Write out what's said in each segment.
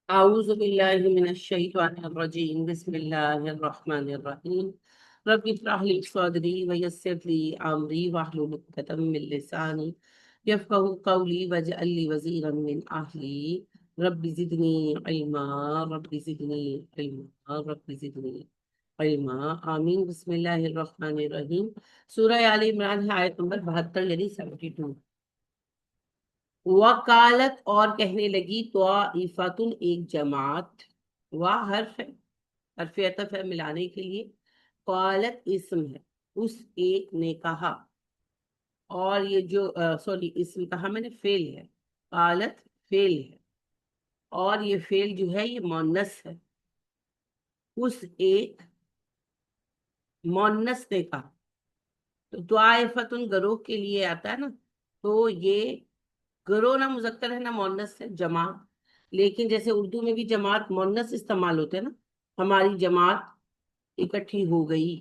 أعوذ بالله من الشيطان الرجيم بسم الله الرحمن الرحيم رب اشرح لي صدري ويسر لي أمري واحلل عقدة من لساني يفقهوا قولي واجعل لي وزيرا من أهلي رب زدني علما رب زدني علما رب زدني علما آمین بسم اللہ الرحمن الرحیم سورہ آل عمران ہے آیت نمبر 72 یعنی 72۔ وکالت اور کہنے لگی طائفتن ایک جماعت، حرف ہے، حرف عطف ہے ملانے کے لیے، قالت اسم ہے، اس ایک نے کہا، اور یہ جو سوری اسم کہا میں نے فعل ہے، قالت فعل ہے اور یہ فعل جو ہے یہ مؤنث ہے، اس ایک مؤنث نے کہا۔ تو طائفتن گروہ کے لیے آتا ہے نا، تو یہ گروہ نہ مذکر ہے نہ مؤنث ہے، جماعت، لیکن جیسے اردو میں بھی جماعت مؤنث استعمال ہوتے ہیں نا، ہماری جماعت اکٹھی ہو گئی،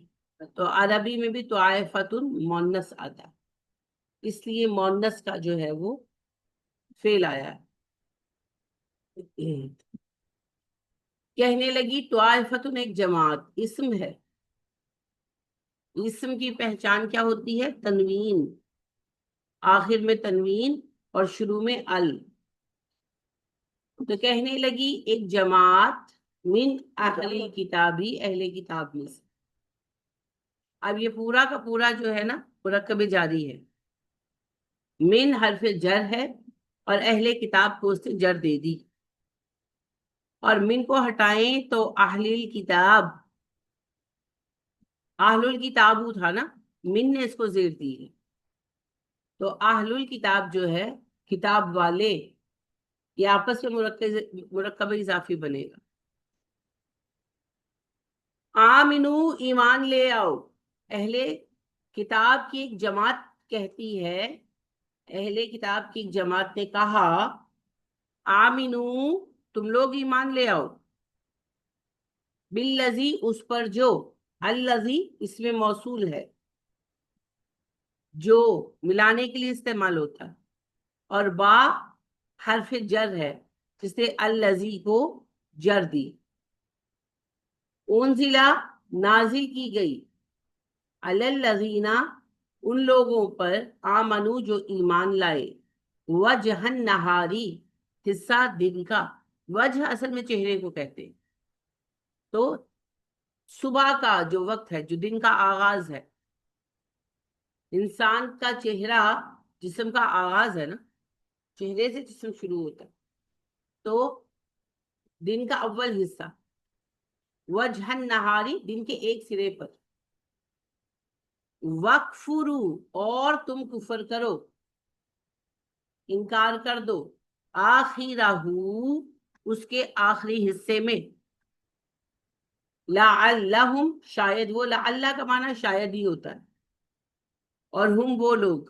تو عربی میں بھی طائفتن مؤنث آتا ہے، اس لیے مؤنث کا جو ہے وہ فعل آیا ہے۔ کہنے لگی طائفتن ایک جماعت، اسم ہے، اسم کی پہچان کیا ہوتی ہے؟ تنوین، آخر میں تنوین اور شروع میں ال۔ تو کہنے لگی ایک جماعت من اہل کتابی، اہل کتاب میں سے۔ اب یہ پورا کا پورا جو ہے نا مرکب جاری ہے، من حرف جر ہے اور اہل کتاب کو اس سے جر دے دی، اور من کو ہٹائیں تو اہل کتاب، اہل الکتاب تھا نا، من نے اس کو زیر دی ہے، تو اہل الکتاب جو ہے کتاب والے، یہ آپس میں مرکب اضافی بنے گا۔ آمنو ایمان لے آؤ، اہل کتاب کی ایک جماعت کہتی ہے، اہل کتاب کی ایک جماعت نے کہا آمنو تم لوگ ایمان لے آؤ، بالذی اس پر جو، الذی اس میں موصول ہے، جو ملانے کے لیے استعمال ہوتا ہے، اور با حرف جر ہے جس سے الذی کو جر دی، انزلہ نازل کی گئی، علی الذین ان لوگوں پر، آمنو جو ایمان لائے، وجہ النہاری حصہ دن کا، وجہ اصل میں چہرے کو کہتے ہیں، تو صبح کا جو وقت ہے، جو دن کا آغاز ہے، انسان کا چہرہ جسم کا آغاز ہے نا، چہرے سے جسم شروع ہوتا ہے، تو دن کا اول حصہ، وجہ النہاری دن کے ایک سرے پر، وَکْفُرُوا اور تم کفر کرو، انکار کر دو، آخرہ اس کے آخری حصے میں، لعلہم شاید وہ، لعلہ کا معنی شاید ہی ہوتا ہے، اور ہم وہ لوگ،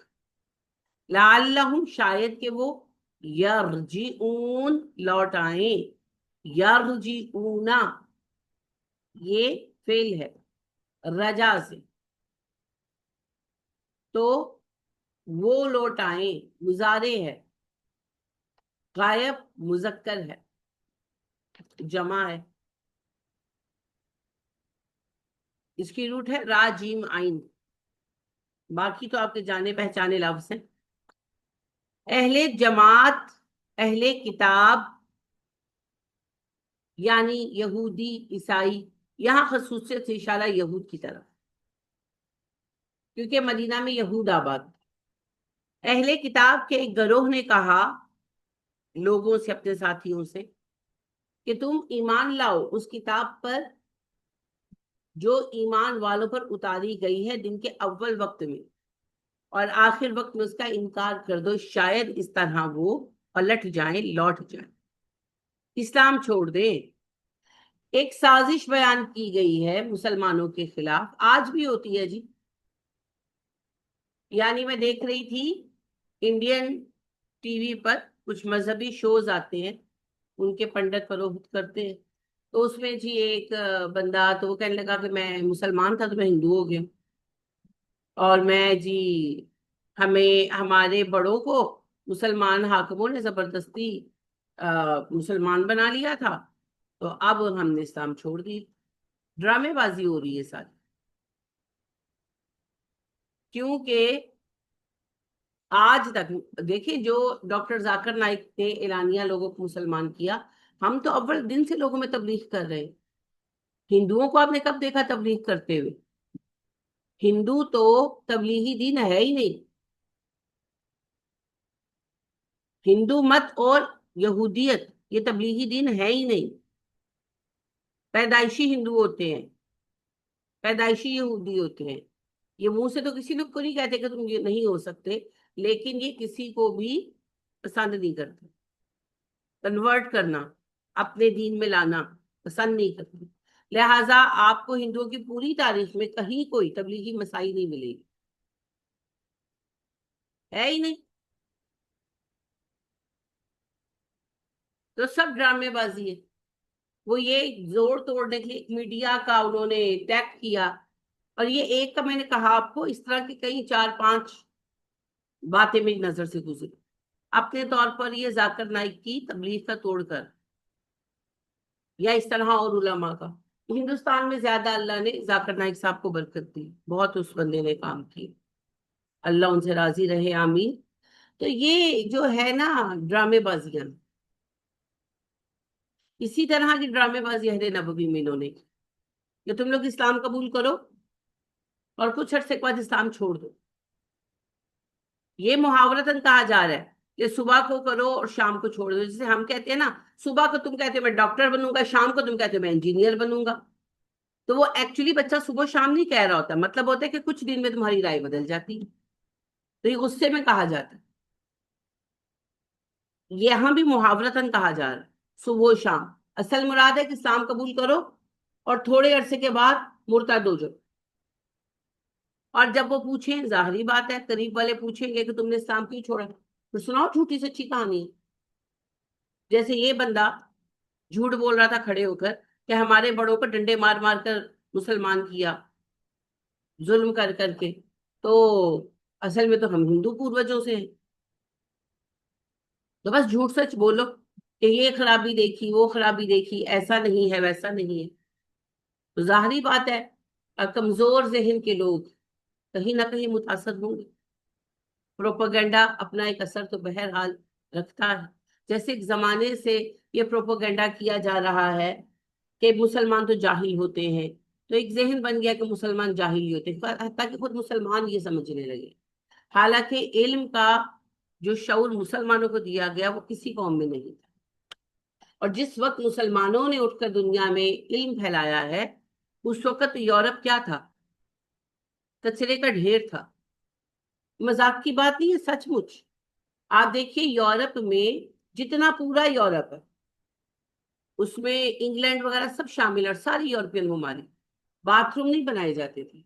لعلہم شاید کہ وہ، یرجعون لوٹ آئیں، یرجعون یہ فعل ہے رجا سے، تو وہ لوٹ آئیں مضارع ہے، غائب مذکر ہے، جمع ہے، اس کی روٹ ہے را جیم عین، باقی تو آپ کے جانے پہچانے لفظ ہیں۔ اہل جماعت، اہل کتاب یعنی یہودی عیسائی، یہاں خصوصیت سے اشارہ یہود کی طرف، کیونکہ مدینہ میں یہود آباد۔ اہل کتاب کے ایک گروہ نے کہا لوگوں سے، اپنے ساتھیوں سے، کہ تم ایمان لاؤ اس کتاب پر جو ایمان والوں پر اتاری گئی ہے دن کے اول وقت میں، اور آخر وقت میں اس کا انکار کر دو، شاید اس طرح وہ پلٹ جائیں، لوٹ جائیں، اسلام چھوڑ دیں۔ ایک سازش بیان کی گئی ہے مسلمانوں کے خلاف، آج بھی ہوتی ہے جی، یعنی میں دیکھ رہی تھی انڈین ٹی وی پر کچھ مذہبی شوز آتے ہیں، ان کے پنڈت فروخت کرتے ہیں، تو اس میں جی ایک بندہ تو وہ کہنے لگا کہ میں مسلمان تھا تو میں ہندو ہو گیا، اور میں جی ہمارے بڑوں کو مسلمان حاکموں نے زبردستی مسلمان بنا لیا تھا، تو اب ہم نے اسلام چھوڑ دی. ڈرامے بازی ہو رہی ہے ساری. کیونکہ آج تک دیکھیں جو ڈاکٹر ذاکر نائک نے اعلانیہ لوگوں کو مسلمان کیا، ہم تو اول دن سے لوگوں میں تبلیغ کر رہے ہیں. ہندوؤں کو آپ نے کب دیکھا تبلیغ کرتے ہوئے؟ ہندو تو تبلیغی دین ہے ہی نہیں. ہندو مت اور یہودیت یہ تبلیغی دین ہے ہی نہیں. پیدائشی ہندو ہوتے ہیں، پیدائشی یہودی ہوتے ہیں. یہ منہ سے تو کسی لوگ کو نہیں کہتے کہ تم یہ نہیں ہو سکتے، لیکن یہ کسی کو بھی پسند نہیں کرتے. کنورٹ کرنا، اپنے دین میں لانا پسند نہیں کرتے. لہٰذا آپ کو ہندوؤں کی پوری تاریخ میں کہیں کوئی تبلیغی مسائی نہیں ملے گی، ہے ہی نہیں. تو سب ڈرامے بازی ہے. وہ یہ زور توڑنے کے لیے میڈیا کا انہوں نے ٹیگ کیا. اور یہ ایک کا میں نے کہا آپ کو، اس طرح کی کئی 4-5 باتیں میری نظر سے گزری. اپنے طور پر یہ ذاکر نائک کی تبلیغ کا توڑ کر، یا اس طرح اور علماء کا. ہندوستان میں زیادہ اللہ نے ذاکر نائک صاحب کو برکت دی، بہت اس بندے نے کام کی. اللہ ان سے راضی رہے، آمین. تو یہ جو ہے نا ڈرامے بازیاں، اسی طرح کی ڈرامے بازی عہد نبوی میں انہوں نے کی کہ تم لوگ اسلام قبول کرو اور کچھ عرصے کے بعد اسلام چھوڑ دو. یہ محاورتاً کہا جا رہا ہے کہ صبح کو کرو اور شام کو چھوڑ دو. جیسے ہم کہتے ہیں نا، صبح کو تم کہتے ہو میں ڈاکٹر بنوں گا، شام کو تم کہتے ہو میں انجینئر بنوں گا. تو وہ ایکچولی بچہ صبح شام نہیں کہہ رہا ہوتا، مطلب ہوتا ہے کہ کچھ دن میں تمہاری رائے بدل جاتی ہے. تو یہ غصے میں کہا جاتا ہے. یہاں بھی محاورتاً کہا جا رہا ہے صبح و شام. اصل مراد ہے کہ اسلام قبول کرو اور تھوڑے عرصے کے بعد مرتد ہو جاؤ. اور جب وہ پوچھیں، ظاہری بات ہے قریب والے پوچھیں گے کہ تم نے اسلام کیوں چھوڑا، تو سناؤ جھوٹی سچی کہانی. جیسے یہ بندہ جھوٹ بول رہا تھا کھڑے ہو کر کہ ہمارے بڑوں پر ڈنڈے مار مار کر مسلمان کیا، ظلم کر کر کے. تو اصل میں تو ہم ہندو پوروجوں سے ہیں. تو بس جھوٹ سچ بولو کہ یہ خرابی دیکھی، وہ خرابی دیکھی، ایسا نہیں ہے ویسا نہیں ہے. تو ظاہری بات ہے کمزور ذہن کے لوگ کہیں نہ کہیں متاثر ہوں گے. پروپیگنڈا اپنا ایک اثر تو بہرحال رکھتا ہے. جیسے ایک زمانے سے یہ پروپیگنڈا کیا جا رہا ہے کہ مسلمان تو جاہل ہوتے ہیں، تو ایک ذہن بن گیا کہ مسلمان جاہل ہی ہوتے ہیں، حتیٰ کہ خود مسلمان یہ سمجھنے لگے. حالانکہ علم کا جو شعور مسلمانوں کو دیا گیا وہ کسی قوم میں نہیں تھا. اور جس وقت مسلمانوں نے اٹھ کر دنیا میں علم پھیلایا ہے، اس وقت یورپ کیا تھا؟ کچرے کا ڈھیر تھا. مذاق کی بات نہیں ہے، سچ مچ. آپ دیکھیے یورپ میں جتنا پورا یورپ ہے اس میں انگلینڈ وغیرہ سب شامل ہے، اور ساری یورپین ممالک باتھ روم نہیں بنائے جاتے تھے.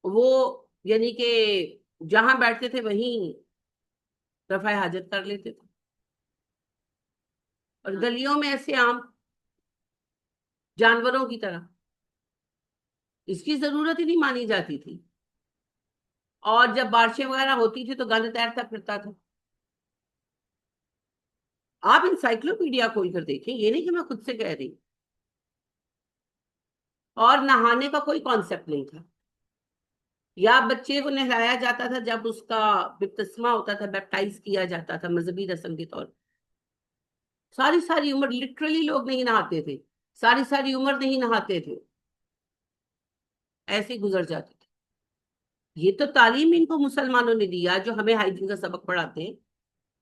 وہ یعنی کہ جہاں بیٹھتے تھے وہیں رفع حاجت کر لیتے تھے. اور گلیوں میں ایسے عام جانوروں کی طرح، اس کی ضرورت ہی نہیں مانی جاتی تھی. اور جب بارشیں وغیرہ ہوتی تھی تو گند تیرتا پھرتا تھا. آپ انسائکلوپیڈیا کھول کر دیکھیں، یہ نہیں کہ میں خود سے کہہ رہی. اور نہانے کا کوئی کانسیپٹ نہیں تھا. یا بچے کو نہلایا جاتا تھا جب اس کا بپتسمہ ہوتا تھا، بیپٹائز کیا جاتا تھا مذہبی رسم کے طور پر. ساری ساری عمر لٹرلی لوگ نہیں نہاتے تھے، ساری ساری عمر نہیں نہاتے تھے، ایسے گزر جاتے تھے. یہ تو تعلیم ان کو مسلمانوں نے دیا جو ہمیں ہائیجین کا سبق پڑھاتے ہیں.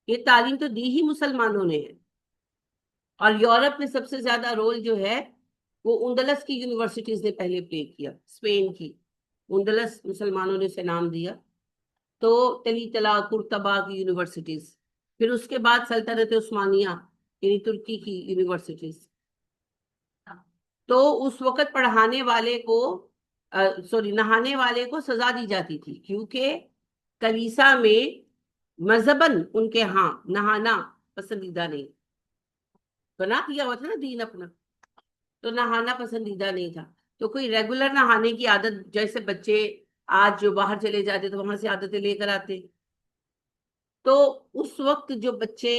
یہ تعلیم تو دی ہی مسلمانوں نے ہے. اور یورپ میں سب سے زیادہ رول جو ہے وہ اندلس کی یونیورسٹیز نے پہلے پلے کیا. اسپین کی اندلس مسلمانوں نے اسے نام دیا. تو تلی تلا قرطبہ کی یونیورسٹیز، پھر اس کے بعد سلطنت عثمانیہ یعنی ترکی کی یونیورسٹیز. تو اس وقت پڑھانے والے کو سوری نہانے والے کو سزا دی جاتی تھی، کیونکہ کلیسا میں مذہباً ان کے ہاں نہانا پسندیدہ نہیں. بنا دیا ہوا تھا نا دین اپنا، تو نہانا پسندیدہ نہیں تھا. تو کوئی ریگولر نہانے کی عادت، جیسے بچے آج جو باہر چلے جاتے تو وہاں سے عادتیں لے کر آتے، تو اس وقت جو بچے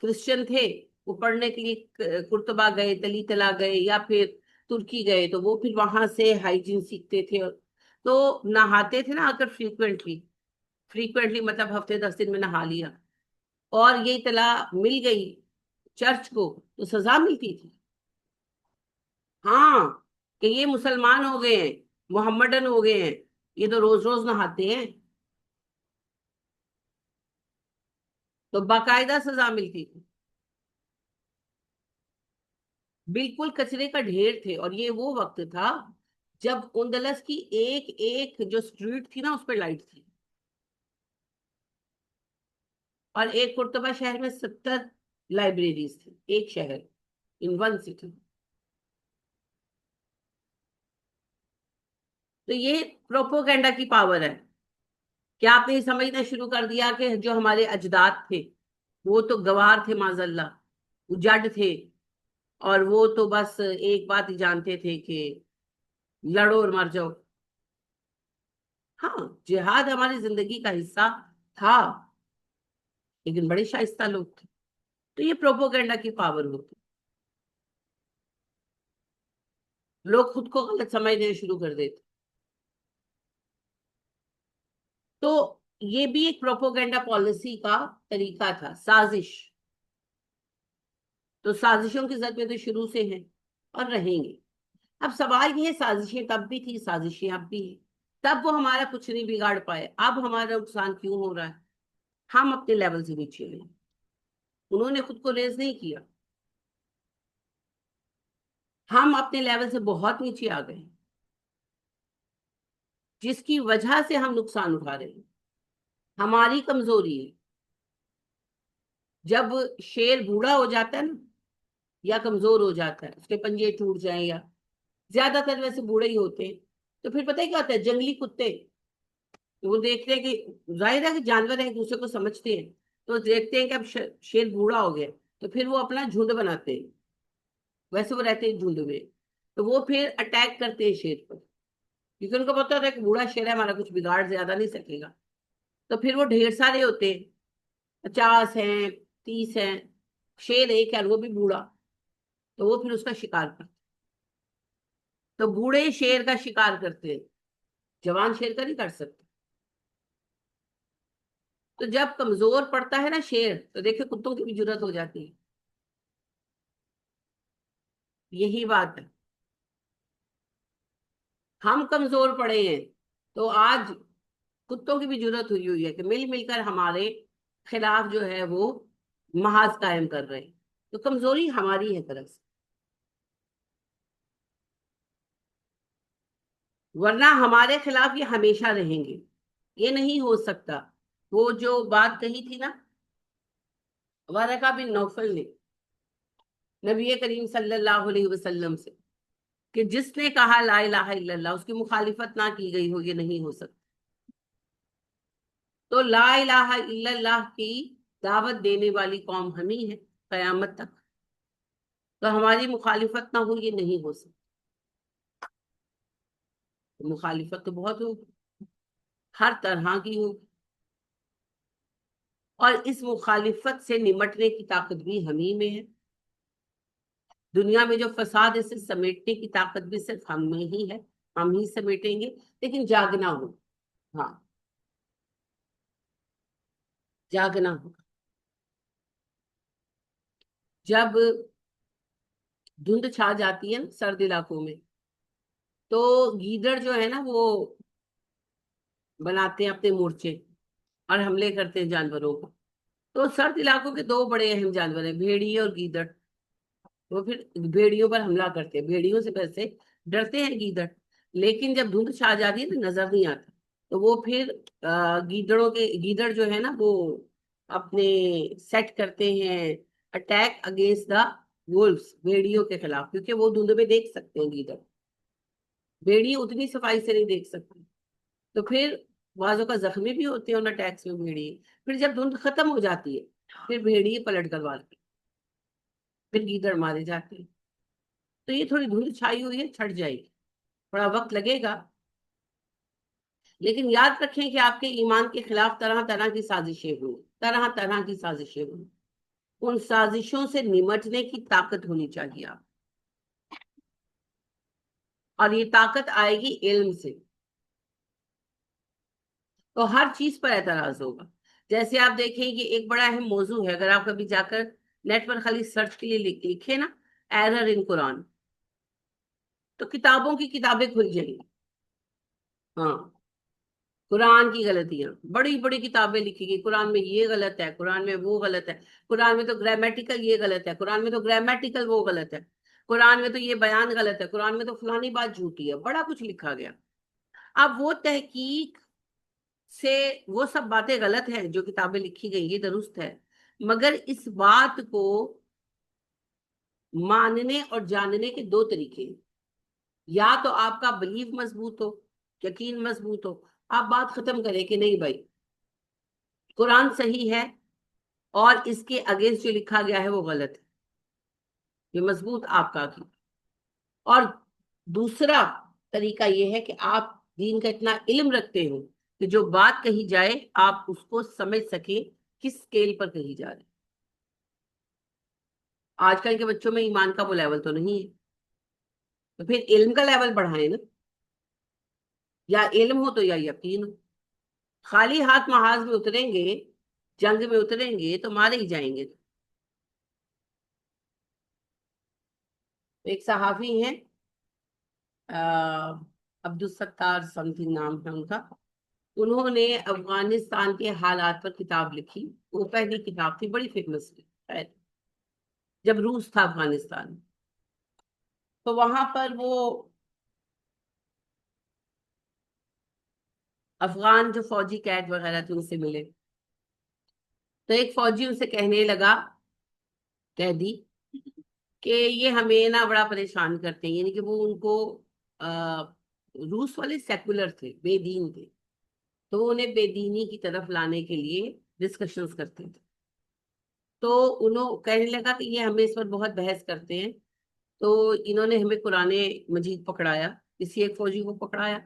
کرسچن تھے وہ پڑھنے کے لیے قرطبہ گئے، تلی تلا گئے، یا پھر ترکی گئے، تو وہ پھر وہاں سے ہائیجین سیکھتے تھے. تو نہاتے تھے نا اگر فریکوینٹلی مطلب ہفتے 10 دن میں نہا لیا، اور یہ اطلاع مل گئی چرچ کو تو سزا ملتی تھی. ہاں، کہ یہ مسلمان ہو گئے ہیں، محمدن ہو گئے ہیں، یہ تو روز روز نہاتے ہیں، تو باقاعدہ سزا ملتی تھی. بالکل کچرے کا ڈھیر تھے. اور یہ وہ وقت تھا جب اندلس کی ایک ایک جو اسٹریٹ تھی نا اس پہ لائٹ تھی، اور ایک قرطبہ شہر میں 70 لائبریریز تھی، ایک شہر، ان ون سٹی. تو یہ پروپوگنڈا کی پاور ہے. کیا آپ نے یہ سمجھنا شروع کر دیا کہ جو ہمارے اجداد تھے وہ تو گوار تھے، معاذ اللہ، وہ جڈ تھے، اور وہ تو بس ایک بات ہی جانتے تھے کہ لڑو اور مر جاؤ. ہاں، جہاد ہماری زندگی کا حصہ تھا، لیکن بڑے شائستہ لوگ تھے. تو یہ پروپوگنڈا کی پاور ہوتی. لوگ خود کو غلط سمجھنے شروع کر دیتے. تو یہ بھی ایک پروپوگنڈا پالیسی کا طریقہ تھا، سازش. تو سازشوں کی زد میں تو شروع سے ہیں اور رہیں گے. اب سوال یہ ہے، سازشیں تب بھی تھی، سازشیں اب بھی ہیں. تب وہ ہمارا کچھ نہیں بگاڑ پائے، اب ہمارا نقصان کیوں ہو رہا ہے؟ ہم اپنے لیول سے نیچے گئے، انہوں نے خود کو ریز نہیں کیا. ہم اپنے لیول سے بہت نیچے آ گئے، جس کی وجہ سے ہم نقصان اٹھا رہے ہیں. ہماری کمزوری ہے. جب شیر بوڑھا ہو جاتا ہے نا، یا کمزور ہو جاتا ہے، اس کے پنجے ٹوٹ جائیں، یا زیادہ تر ویسے بوڑھے ہی ہوتے ہیں، تو پھر پتہ ہے کیا ہوتا ہے؟ جنگلی کتے وہ دیکھتے ہیں کہ ظاہر ہے کہ جانور ہیں، ایک دوسرے کو سمجھتے ہیں، تو دیکھتے ہیں کہ اب شیر بوڑھا ہو گیا، تو پھر وہ اپنا جھنڈ بناتے ہیں. ویسے وہ رہتے ہیں جھنڈ میں، تو وہ پھر اٹیک کرتے ہیں شیر پر، کیونکہ ان کو پتا ہوتا ہے کہ بوڑھا شیر ہے، ہمارا کچھ بگاڑ زیادہ نہیں سکے گا. تو پھر وہ ڈھیر سارے ہوتے ہیں، 50 ہیں، 30 ہیں، شیر ایک ہے وہ بھی بوڑھا، تو وہ پھر اس کا شکار کرتے. تو بوڑھے شیر کا شکار کرتے ہیں، جوان شیر کا نہیں کر سکتے. تو جب کمزور پڑتا ہے نا شیر، تو دیکھیں کتوں کی بھی جرات ہو جاتی ہے. یہی بات ہے. ہم کمزور پڑے ہیں تو آج کتوں کی بھی جرات ہوئی ہوئی ہے کہ مل مل کر ہمارے خلاف جو ہے وہ محاذ قائم کر رہے ہیں. تو کمزوری ہماری ہے طرف سے، ورنہ ہمارے خلاف یہ ہمیشہ رہیں گے. یہ نہیں ہو سکتا. وہ جو بات کہی تھی نا ورقہ بن نوفل نے نبی کریم صلی اللہ علیہ وسلم سے، کہ جس نے کہا لا الہ الا اللہ، اس کی مخالفت نہ کی گئی ہو، یہ نہیں ہو سکتا. تو لا الہ الا اللہ کی دعوت دینے والی قوم ہم ہی ہے قیامت تک. تو ہماری مخالفت نہ ہو، یہ نہیں ہو سکتا. مخالفت تو بہت ہوگی، ہر طرح کی ہوگی، اور اس مخالفت سے نمٹنے کی طاقت بھی ہم ہی میں ہے. دنیا میں جو فساد ہے، اسے سمیٹنے کی طاقت بھی صرف ہم میں ہی ہے، ہم ہی سمیٹیں گے. لیکن جاگنا ہو. ہاں، جاگنا ہو. جب دھند چھا جاتی ہے نا سرد علاقوں میں، تو گیدڑ جو ہے نا وہ بناتے ہیں اپنے مورچے اور حملے کرتے ہیں جانوروں کو. تو سرد علاقوں کے دو بڑے اہم جانور ہیں، بھیڑی اور گیدڑ. وہ پھر بھیڑیوں پر حملہ کرتے ہیں. بھیڑیوں سے ویسے ڈرتے ہیں گیدڑ، لیکن جب دھند چھا جاتی ہے تو نظر نہیں آتا. تو وہ پھر گیدڑ جو ہے نا وہ اپنے سیٹ کرتے ہیں اٹیک اگینسٹ دا وولفز، بھیڑیوں کے خلاف، کیونکہ وہ دھند میں دیکھ سکتے ہیں گیدڑ، بھیڑی اتنی صفائی سے نہیں دیکھ سکتے. تو پھر بعضوں کا زخمی بھی ہوتے ہیں ان اٹیکس میں بھیڑی. پھر جب دھند ختم ہو جاتی ہے پھر بھیڑی پلٹ کر والتی، پھر گیدڑ مارے جاتے ہیں. تو یہ تھوڑی دھند چھائی ہوئی ہے، چھٹ جائے گی، تھوڑا وقت لگے گا. لیکن یاد رکھیں کہ آپ کے ایمان کے خلاف طرح طرح کی سازشیں ہوئی، طرح طرح کی سازشیں ہوئی، ان سازشوں سے نمٹنے کی طاقت ہونی چاہیے آپ، اور یہ طاقت آئے گی علم سے، تو ہر چیز پر اعتراض ہوگا۔ جیسے آپ دیکھیں کہ ایک بڑا اہم موضوع ہے، اگر آپ کبھی جا کر نیٹ پر خالی سرچ کے لیے لکھے نا ایرر ان قرآن، تو کتابوں کی کتابیں کھل جائیں گی۔ ہاں، قرآن کی غلطیاں، بڑی بڑی کتابیں لکھی گئی، قرآن میں یہ غلط ہے، قرآن میں وہ غلط ہے، قرآن میں تو گرامیٹیکل یہ غلط ہے، قرآن میں تو گرامیٹیکل وہ غلط ہے، قرآن میں تو یہ بیان غلط ہے، قرآن میں تو فلانی بات جھوٹی ہے، بڑا کچھ لکھا گیا۔ اب وہ تحقیق سے وہ سب باتیں غلط ہیں جو کتابیں لکھی گئی، یہ درست ہے، مگر اس بات کو ماننے اور جاننے کے دو طریقے ہیں۔ یا تو آپ کا بلیف مضبوط ہو، یقین مضبوط ہو، آپ بات ختم کریں کہ نہیں بھائی قرآن صحیح ہے اور اس کے اگینسٹ جو لکھا گیا ہے وہ غلط ہے، یہ مضبوط آپ کا عقیدہ۔ اور دوسرا طریقہ یہ ہے کہ آپ دین کا اتنا علم رکھتے ہو کہ جو بات کہی جائے آپ اس کو سمجھ سکیں کس اسکیل پر کہی جا رہی۔ آج کل کے بچوں میں ایمان کا وہ لیول تو نہیں ہے، تو پھر علم کا لیول بڑھائیں نا، یا علم ہو تو یا یقین ہو۔ خالی ہاتھ محاذ میں اتریں گے، جنگ میں اتریں گے تو مارے ہی جائیں گے۔ ایک صحافی ہیں عبدالستار سم تھنگ نام ہے ان کا، انہوں نے افغانستان کے حالات پر کتاب لکھی، وہ پہلی کتاب تھی، بڑی فیمس ہے جب روس تھا افغانستان، تو وہاں پر وہ افغان جو فوجی قید وغیرہ تھے ان سے ملے، تو ایک فوجی ان سے کہنے لگا، قیدی، کہ یہ ہمیں نا بڑا پریشان کرتے ہیں، یعنی کہ وہ ان کو روس والے سیکولر تھے، بے دین تھے، تو وہ انہیں بے دینی کی طرف لانے کے لیے ڈسکشنز کرتے تھے، تو انہوں کہنے لگا کہ یہ ہمیں اس پر بہت بحث کرتے ہیں، تو انہوں نے ہمیں قرآن مجید پکڑایا، کسی ایک فوجی کو پکڑایا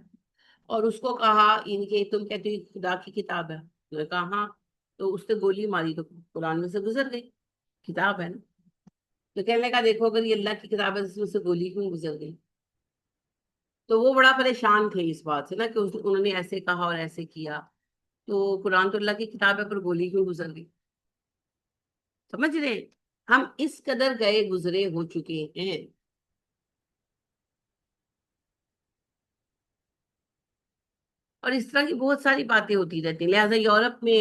اور اس کو کہا ان کے تم کہتے ہو خدا کی کتاب ہے، تو نے کہا ہاں، تو اس نے گولی ماری تو قرآن میں سے گزر گئی، کتاب ہے نا، تو کہنے لگا دیکھو اگر یہ اللہ کی کتاب ہے اس میں سے گولی کیوں گزر گئی؟ تو وہ بڑا پریشان تھے اس بات سے نا کہ انہوں نے ایسے کہا اور ایسے کیا، تو قرآن تو اللہ کی کتاب ہے پر گولی کیوں گزر گئی؟ سمجھ رہے ہیں؟ ہم اس قدر گئے گزرے ہو چکے ہیں۔ اور اس طرح کی بہت ساری باتیں ہوتی رہتی ہیں، لہٰذا یورپ میں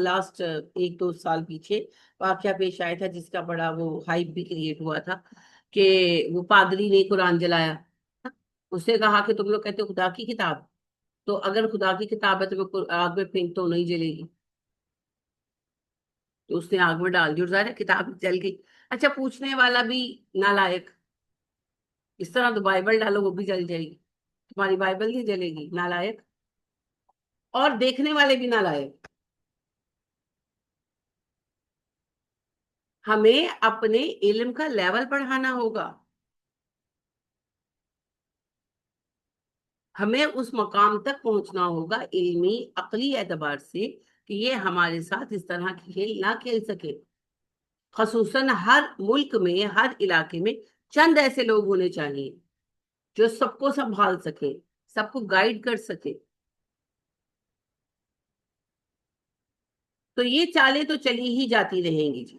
لاسٹ ایک دو سال پیچھے واقعہ پیش آیا تھا جس کا بڑا وہ ہائپ بھی کریٹ ہوا تھا، کہ وہ پادری نے قرآن جلایا، اس نے کہا کہ تم لوگ کہتے ہو خدا کی کتاب، تو اگر خدا کی کتاب ہے تو میں آگ میں پھینک تو نہیں جلے گی، تو اس نے آگ میں ڈال دی اور ظاہر ہے کتاب جل گئی۔ اچھا، پوچھنے والا بھی نالائق، اس طرح تو بائبل ڈالو وہ بھی جل جائے گی، تمہاری بائبل نہیں جلے گی، نالائق، اور دیکھنے والے بھی نالائق۔ ہمیں اپنے علم کا لیول بڑھانا ہوگا، ہمیں اس مقام تک پہنچنا ہوگا علمی عقلی اعتبار سے کہ یہ ہمارے ساتھ اس طرح کی کھیل نہ کھیل سکے۔ خصوصاً ہر ملک میں، ہر علاقے میں چند ایسے لوگ ہونے چاہیے جو سب کو سنبھال سکے، سب کو گائیڈ کر سکے۔ تو یہ چالیں تو چلی ہی جاتی رہیں گی جی،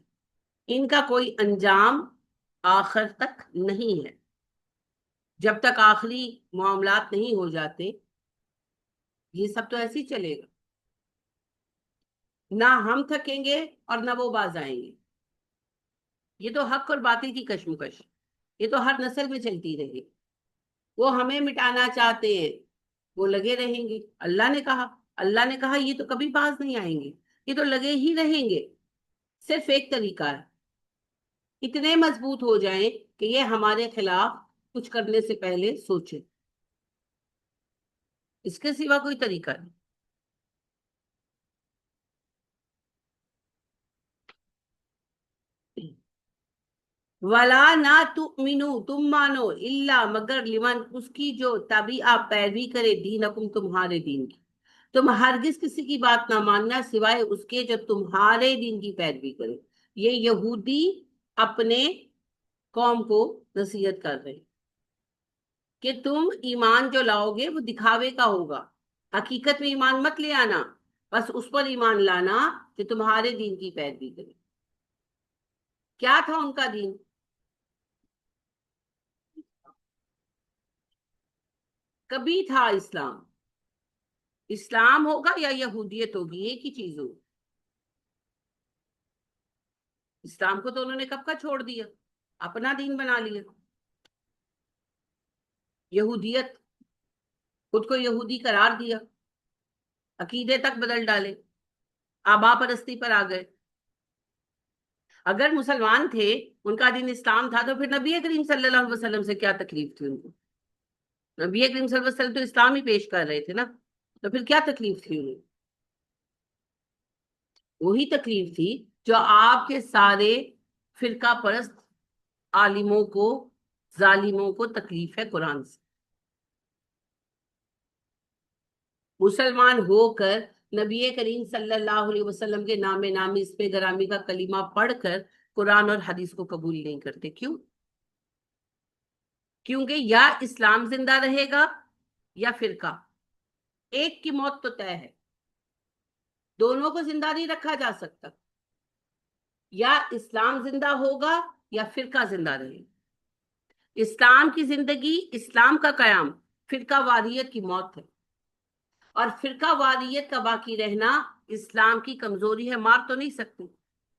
ان کا کوئی انجام آخر تک نہیں ہے، جب تک آخری معاملات نہیں ہو جاتے یہ سب تو ایسے ہی چلے گا، نہ ہم تھکیں گے اور نہ وہ باز آئیں گے۔ یہ تو حق اور باطل کی کشمکش، یہ تو ہر نسل میں چلتی رہے، وہ ہمیں مٹانا چاہتے ہیں، وہ لگے رہیں گے۔ اللہ نے کہا یہ تو کبھی باز نہیں آئیں گے، یہ تو لگے ہی رہیں گے، صرف ایک طریقہ ہے، اتنے مضبوط ہو جائیں کہ یہ ہمارے خلاف کچھ کرنے سے پہلے سوچیں، اس کے سوا کوئی طریقہ نہیں۔ ولا نہ تؤمنو، تم مانو، الا مگر لمن اس کی جو تبھی آپ پیروی کرے دین حکم تمہارے دین کی، تم ہرگز کسی کی بات نہ ماننا سوائے اس کے جو تمہارے دین کی پیروی کرے. یہ یہودی اپنے قوم کو نصیحت کر رہے کہ تم ایمان جو لاؤ گے وہ دکھاوے کا ہوگا، حقیقت میں ایمان مت لے آنا، بس اس پر ایمان لانا کہ تمہارے دین کی پیروی کرے. کیا تھا ان کا دین؟ کبھی تھا اسلام. اسلام ہوگا یا یہودیت ہوگی، ایک ہی چیز ہوگی. اسلام کو تو انہوں نے کب کا چھوڑ دیا، اپنا دین بنا لیا. یہودیت، خود کو یہودی قرار دیا، عقیدے تک بدل ڈالے، آبا پرستی پر آ گئے. اگر مسلمان تھے، ان کا دین اسلام تھا، تو پھر نبی کریم صلی اللہ علیہ وسلم سے کیا تکلیف تھی ان کو؟ نبی کریم صلی اللہ علیہ وسلم تو اسلام ہی پیش کر رہے تھے نا، تو پھر کیا تکلیف تھی انہیں؟ وہی تکلیف تھی جو آپ کے سارے فرقہ پرست عالموں کو، ظالموں کو تکلیف ہے قرآن سے. مسلمان ہو کر نبی کریم صلی اللہ علیہ وسلم کے نام نامی اس پہ گرامی کا کلمہ پڑھ کر قرآن اور حدیث کو قبول نہیں کرتے. کیوں؟ کیونکہ یا اسلام زندہ رہے گا یا فرقہ. ایک کی موت تو طے ہے، دونوں کو زندہ نہیں رکھا جا سکتا. یا اسلام زندہ ہوگا یا فرقہ زندہ رہے گا. اسلام کی زندگی، اسلام کا قیام، فرقہ واریت کی موت ہے. اور فرقہ واریت کا باقی رہنا اسلام کی کمزوری ہے. مار تو نہیں سکتے،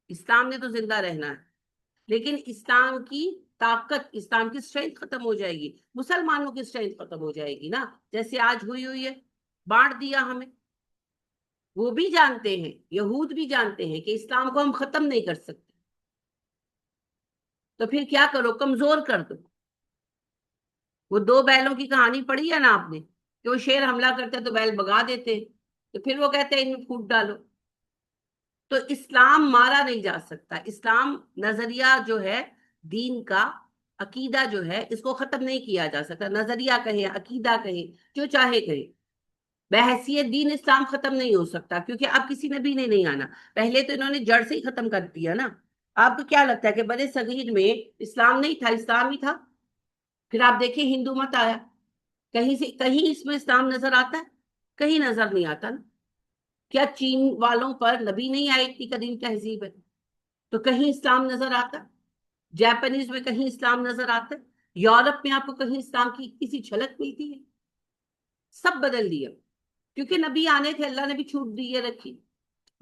اسلام نے تو زندہ رہنا ہے، لیکن اسلام کی طاقت، اسلام کی اسٹرینتھ ختم ہو جائے گی، مسلمانوں کی اسٹرینتھ ختم ہو جائے گی نا، جیسے آج ہوئی ہے. بانٹ دیا ہمیں. وہ بھی جانتے ہیں، یہود بھی جانتے ہیں کہ اسلام کو ہم ختم نہیں کر سکتے، تو پھر کیا کرو، کمزور کر دو. وہ دو بیلوں کی کہانی پڑھی ہے نا آپ نے، کہ وہ شیر حملہ کرتے تو بیل بگا دیتے، تو پھر وہ کہتے ہیں ان میں پھوٹ ڈالو. تو اسلام مارا نہیں جا سکتا. اسلام نظریہ جو ہے دین کا، عقیدہ جو ہے، اس کو ختم نہیں کیا جا سکتا. نظریہ کہیں، عقیدہ کہیں، جو چاہے کہیں، بحیثیت دین اسلام ختم نہیں ہو سکتا، کیونکہ اب کسی نبی نے نہیں آنا. پہلے تو انہوں نے جڑ سے ہی ختم کر دیا نا. آپ کو کیا لگتا ہے کہ برے صغیر میں اسلام نہیں تھا؟ اسلام ہی تھا. پھر آپ دیکھیں ہندو مت آیا، کہیں سے کہیں اس میں اسلام نظر آتا ہے؟ کہیں نظر نہیں آتا نا. کیا چین والوں پر نبی نہیں آئے؟ اتنی قدیم تہذیب ہے تو کہیں اسلام نظر آتا ہے؟ جاپانیز میں کہیں اسلام نظر آتا ہے؟ یورپ میں آپ کو کہیں اسلام کی کسی جھلک ملتی ہے؟ سب بدل دیا، کیونکہ نبی آنے تھے، اللہ نے بھی چھوٹ دی ہے رکھی.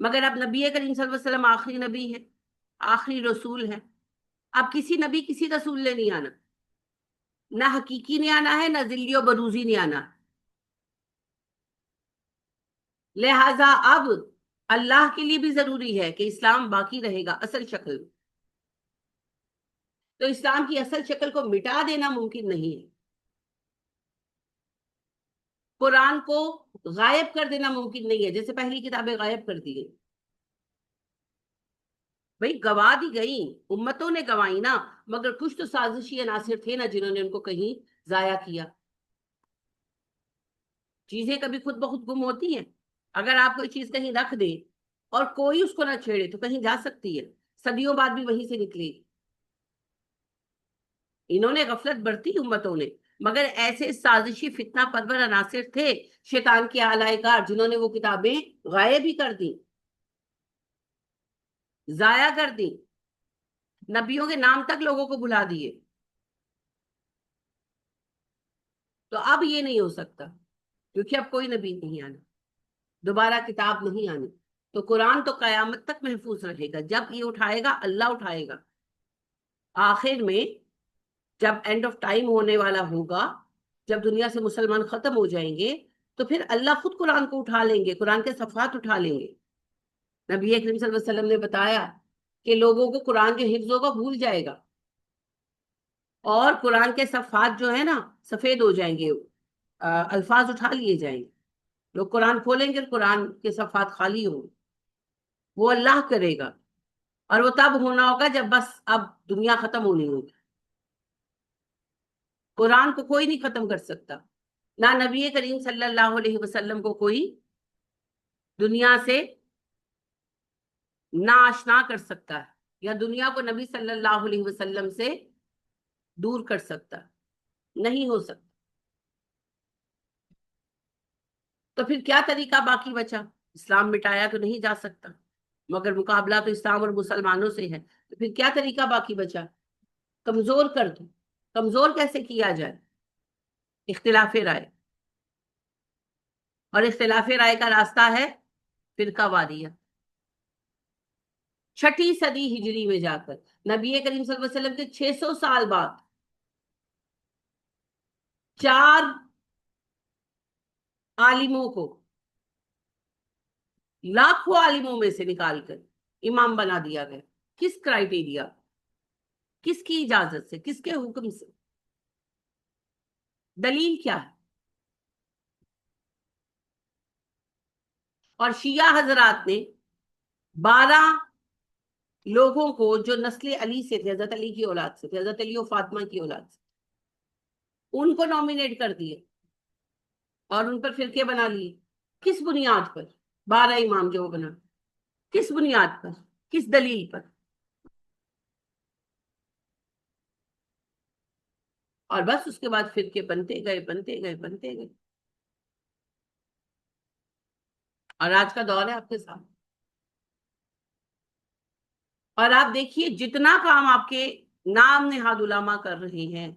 مگر اب نبی کریم صلی اللہ علیہ وسلم آخری نبی ہے، آخری رسول ہے. اب کسی نبی کسی رسول نے نہیں آنا، نہ حقیقی نے آنا ہے، نہ ذلی و بروزی نے آنا. لہذا اب اللہ کے لیے بھی ضروری ہے کہ اسلام باقی رہے گا اصل شکل. تو اسلام کی اصل شکل کو مٹا دینا ممکن نہیں ہے. قرآن کو غائب کر دینا ممکن نہیں ہے، جیسے پہلی کتابیں غائب کر دی گئی. بھئی گوا دی گئی، امتوں نے گوائی نا، مگر کچھ تو سازشی عناصر تھے نا جنہوں نے ان کو کہیں ضائع کیا. چیزیں کبھی خود بخود گم ہوتی ہیں. اگر آپ کوئی چیز کہیں رکھ دیں اور کوئی اس کو نہ چھیڑے تو کہیں جا سکتی ہے، صدیوں بعد بھی وہیں سے نکلے. انہوں نے غفلت برتی امتوں نے، مگر ایسے سازشی فتنہ پرور عناصر تھے، شیطان کے آلائے کار، جنہوں نے وہ کتابیں غائب ہی کر دی، ضائع کر دی، نبیوں کے نام تک لوگوں کو بھلا دیے. تو اب یہ نہیں ہو سکتا، کیونکہ اب کوئی نبی نہیں آنا، دوبارہ کتاب نہیں آنی. تو قرآن تو قیامت تک محفوظ رہے گا. جب یہ اٹھائے گا اللہ اٹھائے گا. آخر میں جب اینڈ آف ٹائم ہونے والا ہوگا، جب دنیا سے مسلمان ختم ہو جائیں گے، تو پھر اللہ خود قرآن کو اٹھا لیں گے، قرآن کے صفحات اٹھا لیں گے. نبی کریم صلی اللہ علیہ وسلم نے بتایا کہ لوگوں کو قرآن کے حفظ ہوگا، بھول جائے گا، اور قرآن کے صفحات جو ہے نا سفید ہو جائیں گے، الفاظ اٹھا لیے جائیں گے. لوگ قرآن کھولیں گے، قرآن کے صفحات خالی ہوں گے. وہ اللہ کرے گا، اور وہ تب ہونا ہوگا جب بس اب دنیا ختم ہونی ہوگی. قرآن کو کوئی نہیں ختم کر سکتا، نہ نبی کریم صلی اللہ علیہ وسلم کو کوئی دنیا سے نا آشنا کر سکتا ہے، یا دنیا کو نبی صلی اللہ علیہ وسلم سے دور کر سکتا ہے، نہیں ہو سکتا۔ تو پھر کیا طریقہ باقی بچا؟ اسلام مٹایا تو نہیں جا سکتا، مگر مقابلہ تو اسلام اور مسلمانوں سے ہے، تو پھر کیا طریقہ باقی بچا؟ کمزور کر دو۔ کمزور کیسے کیا جائے؟ اختلاف رائے، اور اختلاف رائے کا راستہ ہے فرقہ واریت۔ چھٹی صدی ہجری میں جا کر نبی کریم صلی اللہ علیہ وسلم کے 600 سال بعد 4 عالموں کو لاکھوں عالموں میں سے نکال کر امام بنا دیا گیا۔ کس کرائٹیریا، کس کی اجازت سے، کس کے حکم سے؟ دلیل کیا ہے؟ اور شیعہ حضرات نے 12 لوگوں کو جو نسل علی سے تھے، حضرت علی کی اولاد سے تھے، حضرت علی و فاطمہ کی اولاد سے، ان کو نامینیٹ کر دیے اور ان پر فرقے بنا لیے۔ کس بنیاد پر؟ 12 امام جو بنا، کس بنیاد پر، کس دلیل پر؟ اور بس اس کے بعد فرقے بنتے گئے، بنتے گئے، بنتے گئے، اور آج کا دور ہے آپ کے ساتھ۔ اور آپ دیکھیے جتنا کام آپ کے نام نہاد علماء کر رہے ہیں،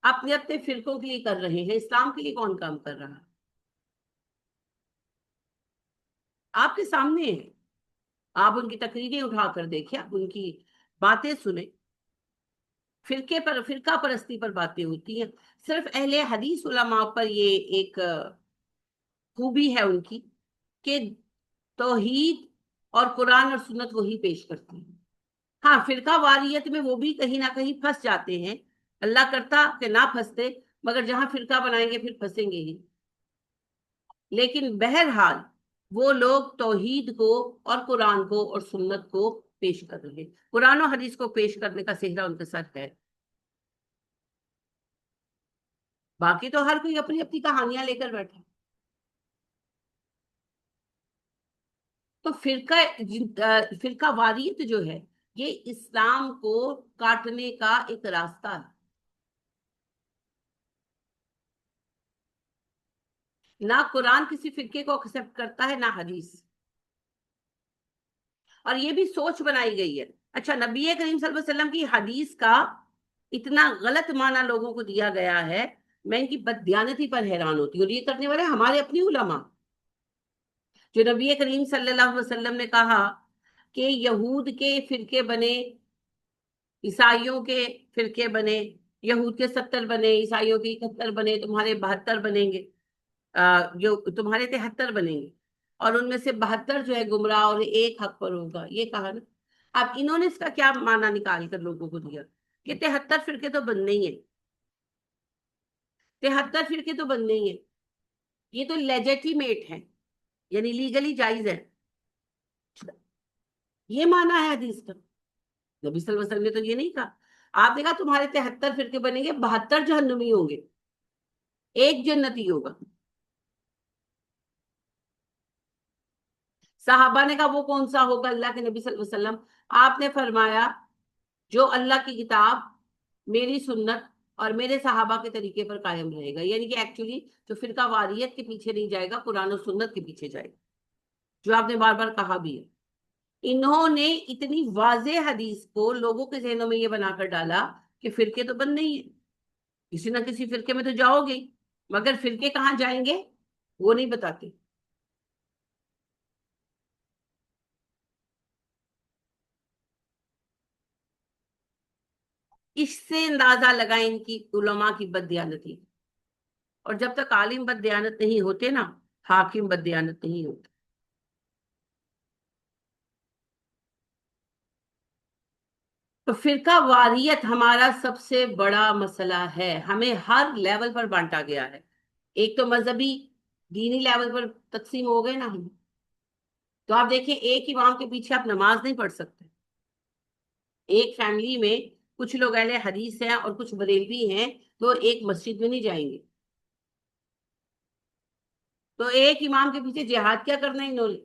اپنے اپنے فرقوں کے لیے کر رہے ہیں، اسلام کے لیے کون کام کر رہا؟ آپ کے سامنے ہے۔ آپ ان کی تقریریں اٹھا کر دیکھیں، آپ ان کی باتیں سنیں۔ فرقے پر، فرقہ پرستی پر باتیں ہوتی ہیں۔ صرف اہل حدیث علماء پر یہ ایک خوبی ہے ان کی کہ توحید اور قرآن اور سنت وہی پیش کرتے ہیں۔ ہاں، فرقہ واریت میں وہ بھی کہیں نہ کہیں پھنس جاتے ہیں، اللہ کرتا کہ نہ پھنستے، مگر جہاں فرقہ بنائیں گے پھر پھنسیں گے ہی۔ لیکن بہرحال وہ لوگ توحید کو اور قرآن کو اور سنت کو پیش کر رہے ہیں، قرآن و حدیث کو پیش کرنے کا صحرا ان کے ساتھ ہے۔ باقی تو ہر کوئی اپنی اپنی کہانیاں لے کر بیٹھا۔ تو فرقہ واریت جو ہے، یہ اسلام کو کاٹنے کا ایک راستہ ہے۔ نہ قرآن کسی فرقے کو ایکسپٹ کرتا ہے، نہ حدیث۔ اور یہ بھی سوچ بنائی گئی ہے۔ اچھا، نبی کریم صلی اللہ علیہ وسلم کی حدیث کا اتنا غلط معنی لوگوں کو دیا گیا ہے، میں ان کی بددیانتی پر حیران ہوتی ہوں۔ اور یہ کرنے والے ہمارے اپنی علماء، جو نبی کریم صلی اللہ علیہ وسلم نے کہا کہ یہود کے فرقے بنے، عیسائیوں کے فرقے بنے، یہود کے 70 بنے، عیسائیوں کے 71 بنے، تمہارے 72 بنیں گے، جو تمہارے 73 بنیں گے، اور ان میں سے 72 جو ہے گمراہ اور ایک حق پر ہوگا، یہ کہا نا۔ اب انہوں نے اس کا کیا معنی نکال کر لوگوں کو دیا کہ 73 فرقے تو بننے ہی ہیں، 73 فرقے تو بننے ہی ہیں، یہ تو لیجیٹیمیٹ ہے، یعنی لیگلی جائز ہے، یہ معنی ہے حدیث کا۔ نبی صلی اللہ علیہ وسلم نے تو یہ نہیں کہا۔ آپ نے کہا تمہارے 73 فرقے بنیں گے، 72 جہنمی ہوں گے، ایک جنتی ہوگا۔ صحابہ نے کہا وہ کون سا ہوگا اللہ کے نبی صلی اللہ علیہ وسلم؟ آپ نے فرمایا جو اللہ کی کتاب، میری سنت اور میرے صحابہ کے طریقے پر قائم رہے گا، یعنی کہ ایکچولی جو فرقہ واریت کے پیچھے نہیں جائے گا، قرآن و سنت کے پیچھے جائے گا، جو آپ نے بار بار کہا بھی ہے۔ انہوں نے اتنی واضح حدیث کو لوگوں کے ذہنوں میں یہ بنا کر ڈالا کہ فرقے تو بند نہیں ہے، کسی نہ کسی فرقے میں تو جاؤ گے، مگر فرقے کہاں جائیں گے وہ نہیں بتاتے۔ اس سے اندازہ لگائیں ان کی علماء کی بددیانتی۔ اور جب تک عالم بددیانت نہیں ہوتے نا، حاکم بددیانت نہیں ہوتے۔ تو فرقہ واریت ہمارا سب سے بڑا مسئلہ ہے، ہمیں ہر لیول پر بانٹا گیا ہے۔ ایک تو مذہبی دینی لیول پر تقسیم ہو گئے نا ہم، تو آپ دیکھیں ایک امام کے پیچھے آپ نماز نہیں پڑھ سکتے۔ ایک فیملی میں کچھ لوگ اہل حدیث ہیں اور کچھ بریلوی ہیں، تو ایک مسجد میں نہیں جائیں گے۔ تو ایک امام کے پیچھے جہاد کیا کرنا ہے انہوں نے؟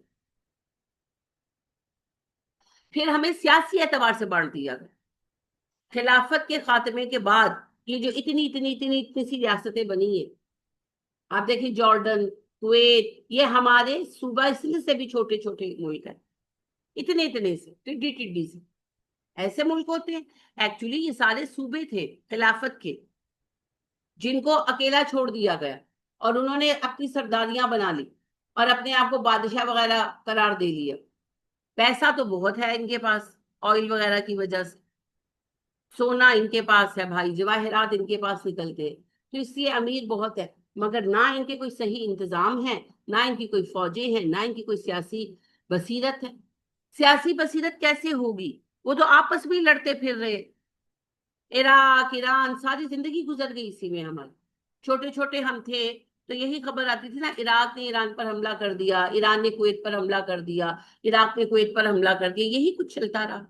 پھر ہمیں سیاسی اعتبار سے بانٹ دیا گیا خلافت کے خاتمے کے بعد. یہ جو اتنی اتنی اتنی اتنی سی ریاستیں بنی ہیں، آپ دیکھیں جارڈن، کویت، یہ ہمارے صوبہ اسرائیل سے بھی چھوٹے چھوٹے ملک ہیں، اتنے اتنے سے ٹڈی ٹڈی سے ایسے ملک ہوتے ہیں. ایکچولی یہ سارے صوبے تھے خلافت کے جن کو اکیلا چھوڑ دیا گیا، اور انہوں نے اپنی سرداریاں بنا لی اور اپنے آپ کو بادشاہ وغیرہ قرار دے لیا. پیسہ تو بہت ہے ان کے پاس آئل وغیرہ کی وجہ سے، سونا ان کے پاس ہے بھائی، جواہرات ان کے پاس نکلتے ہیں، تو اس لیے امیر بہت ہے. مگر نہ ان کے کوئی صحیح انتظام ہے، نہ ان کی کوئی فوجیں ہیں، نہ ان کی کوئی سیاسی بصیرت ہے. سیاسی بصیرت کیسے ہوگی؟ وہ تو آپس میں لڑتے پھر رہے. عراق ایران ساری زندگی گزر گئی اسی میں ہماری. چھوٹے چھوٹے ہم تھے تو یہی خبر آتی تھی نا، عراق نے ایران پر حملہ کر دیا، ایران نے کویت پر حملہ کر دیا، عراق نے کویت پر حملہ کر دیا، یہی کچھ چلتا رہا.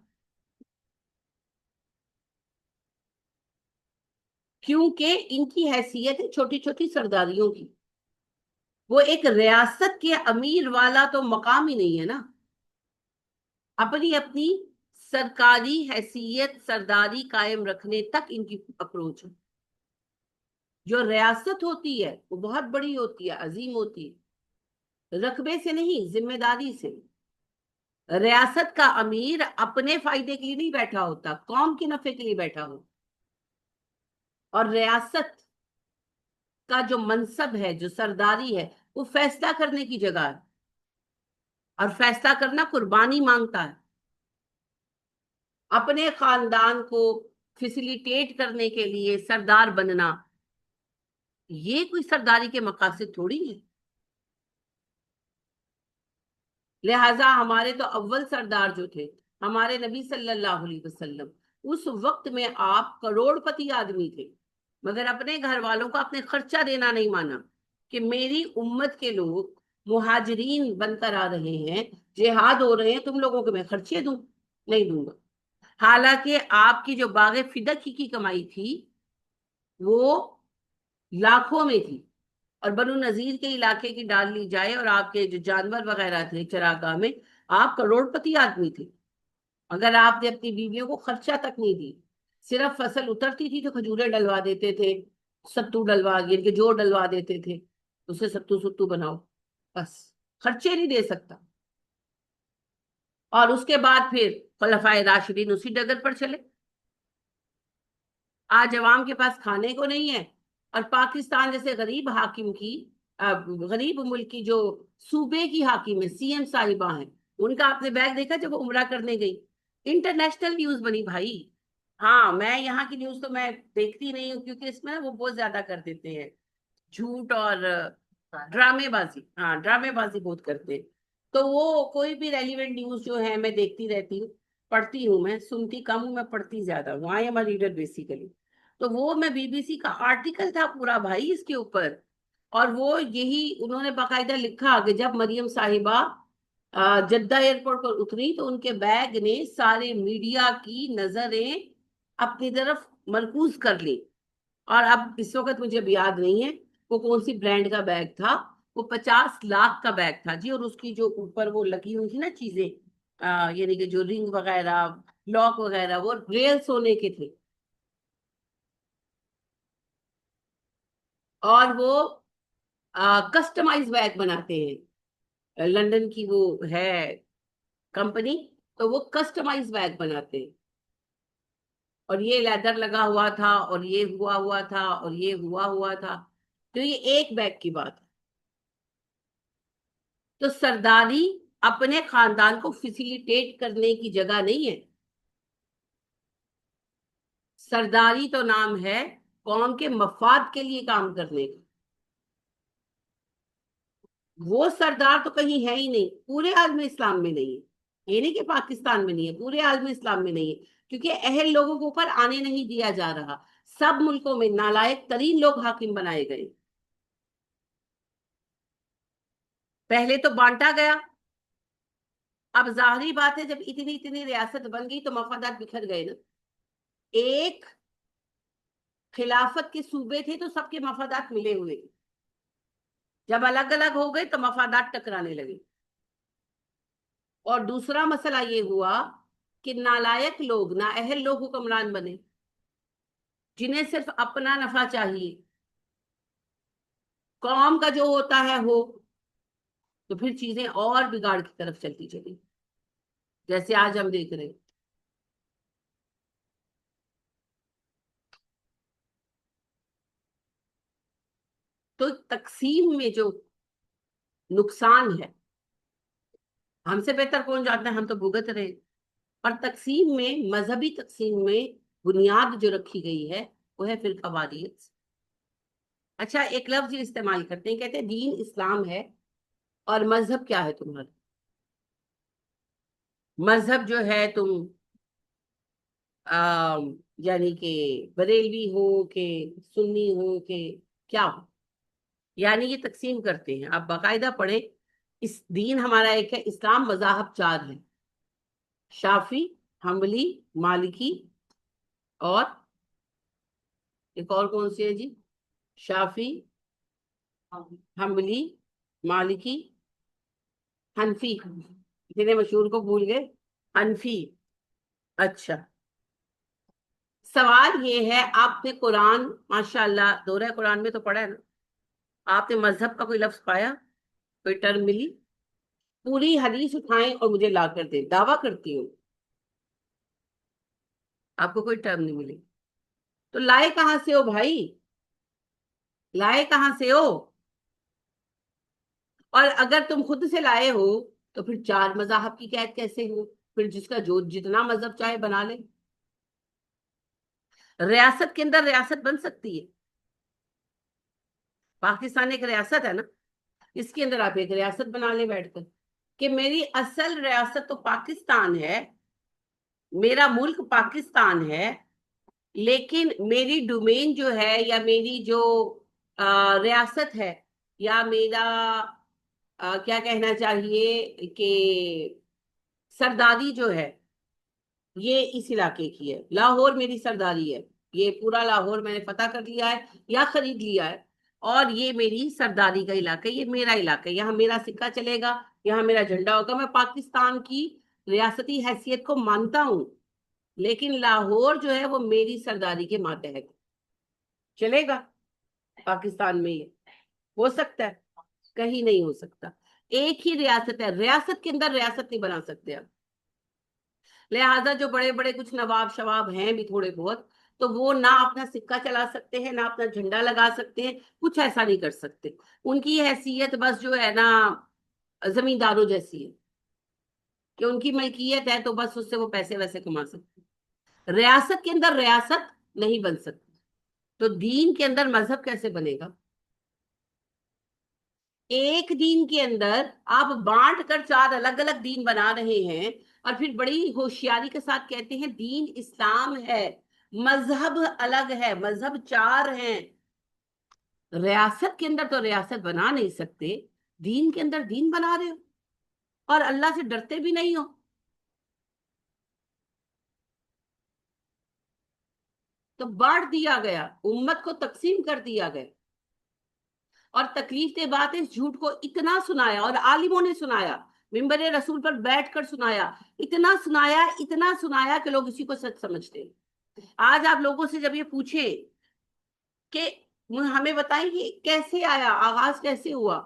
کیونکہ ان کی حیثیت ہے چھوٹی چھوٹی سرداریوں کی. وہ ایک ریاست کے امیر والا تو مقام ہی نہیں ہے نا. اپنی اپنی سرکاری حیثیت سرداری قائم رکھنے تک ان کی اپروچ ہے. جو ریاست ہوتی ہے وہ بہت بڑی ہوتی ہے، عظیم ہوتی ہے، رقبے سے نہیں ذمہ داری سے. ریاست کا امیر اپنے فائدے کے لیے نہیں بیٹھا ہوتا، قوم کے نفع کے لیے بیٹھا ہوتا. اور ریاست کا جو منصب ہے، جو سرداری ہے، وہ فیصلہ کرنے کی جگہ ہے، اور فیصلہ کرنا قربانی مانگتا ہے. اپنے خاندان کو فیسیلیٹیٹ کرنے کے لیے سردار بننا، یہ کوئی سرداری کے مقاصد تھوڑی ہے. لہذا ہمارے تو اول سردار جو تھے ہمارے نبی صلی اللہ علیہ وسلم، اس وقت میں آپ کروڑ پتی آدمی تھے، مگر اپنے گھر والوں کو اپنے خرچہ دینا نہیں مانا کہ میری امت کے لوگ مہاجرین بن کر آ رہے ہیں، جہاد ہو رہے ہیں، تم لوگوں کو میں خرچے دوں؟ نہیں دوں گا. حالانکہ آپ کی جو باغ فدق کی کمائی تھی وہ لاکھوں میں تھی، اور بنو نذیر کے علاقے کی ڈال لی جائے اور آپ کے جو جانور وغیرہ تھے چراگاہ میں، آپ کروڑ پتی آدمی تھے، اگر آپ نے اپنی بیویوں کو خرچہ تک نہیں دی. صرف فصل اترتی تھی تو کھجورے ڈلوا دیتے تھے، ستو ڈلوا یعنی کہ جو ڈلوا دیتے تھے، اسے ستو ستو بناؤ، بس خرچے نہیں دے سکتا. اور اس کے بعد پھر خلفائے راشدین اسی ڈگر پر چلے. آج عوام کے پاس کھانے کو نہیں ہے، اور پاکستان جیسے غریب حاکم کی غریب ملک کی جو صوبے کی حاکم ہے، سی ایم صاحبہ ہیں، ان کا آپ نے بیگ دیکھا جب وہ عمرہ کرنے گئی؟ انٹرنیشنل نیوز بنی بھائی. ہاں میں یہاں کی نیوز تو میں دیکھتی نہیں ہوں، کیونکہ اس میں نا وہ بہت زیادہ کر دیتے ہیں جھوٹ اور ڈرامے بازی. ہاں ڈرامے بازی بہت کرتے ہیں. تو وہ کوئی بھی ریلیونٹ نیوز جو ہے میں دیکھتی رہتی ہوں، پڑھتی ہوں. میں سنتی کم ہوں، میں پڑھتی زیادہ ہوں. I am a reader basically. تو وہ میں بی بی سی کا آرٹیکل تھا پورا بھائی اس کے اوپر، اور وہ یہی انہوں نے باقاعدہ لکھا کہ جب مریم صاحبہ جدہ ایئرپورٹ پر اتری تو ان کے بیگ نے سارے میڈیا کی نظریں اپنی طرف مرکوز کر لی. اور اب اس وقت مجھے اب یاد نہیں ہے وہ کون سی برانڈ کا بیگ تھا، وہ 50 لاکھ کا بیگ تھا جی. اور اس کی جو اوپر وہ لگی ہوئی تھی نا چیزیں، یعنی کہ جو رنگ وغیرہ لاک وغیرہ، وہ ریل سونے کے تھے. اور وہ کسٹمائز بیگ بناتے ہیں، لندن کی وہ ہے کمپنی، تو وہ کسٹمائز بیگ بناتے ہیں. اور یہ لیدر لگا ہوا تھا، اور یہ ہوا ہوا تھا، اور یہ ہوا ہوا تھا. تو یہ ایک بیگ کی بات ہے. تو سرداری اپنے خاندان کو فیسیلیٹیٹ کرنے کی جگہ نہیں ہے. سرداری تو نام ہے قوم کے مفاد کے لیے کام کرنے کا. وہ سردار تو کہیں ہے ہی نہیں، پورے عالم اسلام میں نہیں ہے. یہ نہیں کہ پاکستان میں نہیں ہے، پورے عالم اسلام میں نہیں ہے، کیونکہ اہل لوگوں کے اوپر آنے نہیں دیا جا رہا. سب ملکوں میں نالائق ترین لوگ حاکم بنائے گئے. پہلے تو بانٹا گیا، اب ظاہری بات ہے جب اتنی اتنی ریاست بن گئی تو مفادات بکھر گئے نا. ایک خلافت کے صوبے تھے تو سب کے مفادات ملے ہوئے. جب الگ الگ ہو گئے تو مفادات ٹکرانے لگے. اور دوسرا مسئلہ یہ ہوا کہ نالائق لوگ، نااہل لوگ حکمران بنے، جنہیں صرف اپنا نفع چاہیے، قوم کا جو ہوتا ہے ہو. تو پھر چیزیں اور بگاڑ کی طرف چلتی چلی، جیسے آج ہم دیکھ رہے ہیں. تو تقسیم میں جو نقصان ہے، ہم سے بہتر کون جانتا ہے، ہم تو بھگت رہے. اور تقسیم میں، مذہبی تقسیم میں بنیاد جو رکھی گئی ہے وہ ہے فرقہ واریت. اچھا، ایک لفظ استعمال کرتے ہیں، کہتے ہیں دین اسلام ہے اور مذہب کیا ہے تمہارا. مذہب جو ہے تم یعنی کہ بریلوی ہو کہ سنی ہو کہ کیا ہو، یعنی یہ تقسیم کرتے ہیں. آپ باقاعدہ پڑھیں، اس دین ہمارا ایک ہے، اسلام مذاہب چار ہے: شافی، حنبلی، مالکی، اور ایک اور کون سی ہے جی؟ شافی، حنبلی، مالکی، حنفی. اتنے مشہور کو بھول گئے، حنفی. اچھا، سوال یہ ہے، آپ نے قرآن ماشاءاللہ دورہ قرآن میں تو پڑھا ہے نا، آپ نے مذہب کا کوئی لفظ پایا، کوئی ٹرم ملی؟ پوری حدیث اٹھائیں اور مجھے لا کر دیں، دعویٰ کرتی ہوں آپ کو کوئی ٹرم نہیں ملی. تو لائے کہاں سے ہو بھائی، لائے کہاں سے ہو؟ اور اگر تم خود سے لائے ہو تو پھر چار مذاہب کی قید کیسے ہو؟ پھر جس کا جو جتنا مذہب چاہے بنا لے. ریاست کے اندر ریاست بن سکتی ہے. پاکستان ایک ریاست ہے نا، اس کے اندر آپ ایک ریاست بنا لیں بیٹھ کر، کہ میری اصل ریاست تو پاکستان ہے، میرا ملک پاکستان ہے، لیکن میری ڈومین جو ہے، یا میری جو ریاست ہے، یا میرا کیا کہنا چاہیے کہ سرداری جو ہے، یہ اس علاقے کی ہے. لاہور میری سرداری ہے، یہ پورا لاہور میں نے فتح کر لیا ہے یا خرید لیا ہے، اور یہ میری سرداری کا علاقہ ہے، یہ میرا علاقہ ہے، یہاں میرا سکہ چلے گا، یہاں میرا جھنڈا ہوگا. میں پاکستان کی ریاستی حیثیت کو مانتا ہوں، لیکن لاہور جو ہے وہ میری سرداری کے ماتحت چلے گا. پاکستان میں یہ ہو سکتا ہے؟ کہیں نہیں ہو سکتا. ایک ہی ریاست ہے، ریاست کے اندر ریاست نہیں بنا سکتے آپ. لہذا جو بڑے بڑے کچھ نواب شواب ہیں بھی تھوڑے بہت، تو وہ نہ اپنا سکہ چلا سکتے ہیں، نہ اپنا جھنڈا لگا سکتے ہیں، کچھ ایسا نہیں کر سکتے. ان کی حیثیت بس جو ہے نا زمینداروں جیسی ہے، کہ ان کی ملکیت ہے تو بس اس سے وہ پیسے ویسے کما سکتے. ریاست کے اندر ریاست نہیں بن سکتی. تو دین کے اندر مذہب کیسے بنے گا؟ ایک دین کے اندر آپ بانٹ کر چار الگ الگ دین بنا رہے ہیں، اور پھر بڑی ہوشیاری کے ساتھ کہتے ہیں دین اسلام ہے، مذہب الگ ہے، مذہب چار ہیں. ریاست کے اندر تو ریاست بنا نہیں سکتے، دین کے اندر دین بنا رہے ہو، اور اللہ سے ڈرتے بھی نہیں ہو. تو بانٹ دیا گیا، امت کو تقسیم کر دیا گیا. اور تکلیف دہ بات ہے، اس جھوٹ کو اتنا سنایا، اور عالموں نے سنایا، ممبر رسول پر بیٹھ کر سنایا، اتنا سنایا، اتنا سنایا کہ لوگ اسی کو سچ سمجھتے ہیں. آج آپ لوگوں سے جب یہ پوچھیں کہ ہمیں بتائیں کہ کیسے آیا، آغاز کیسے ہوا،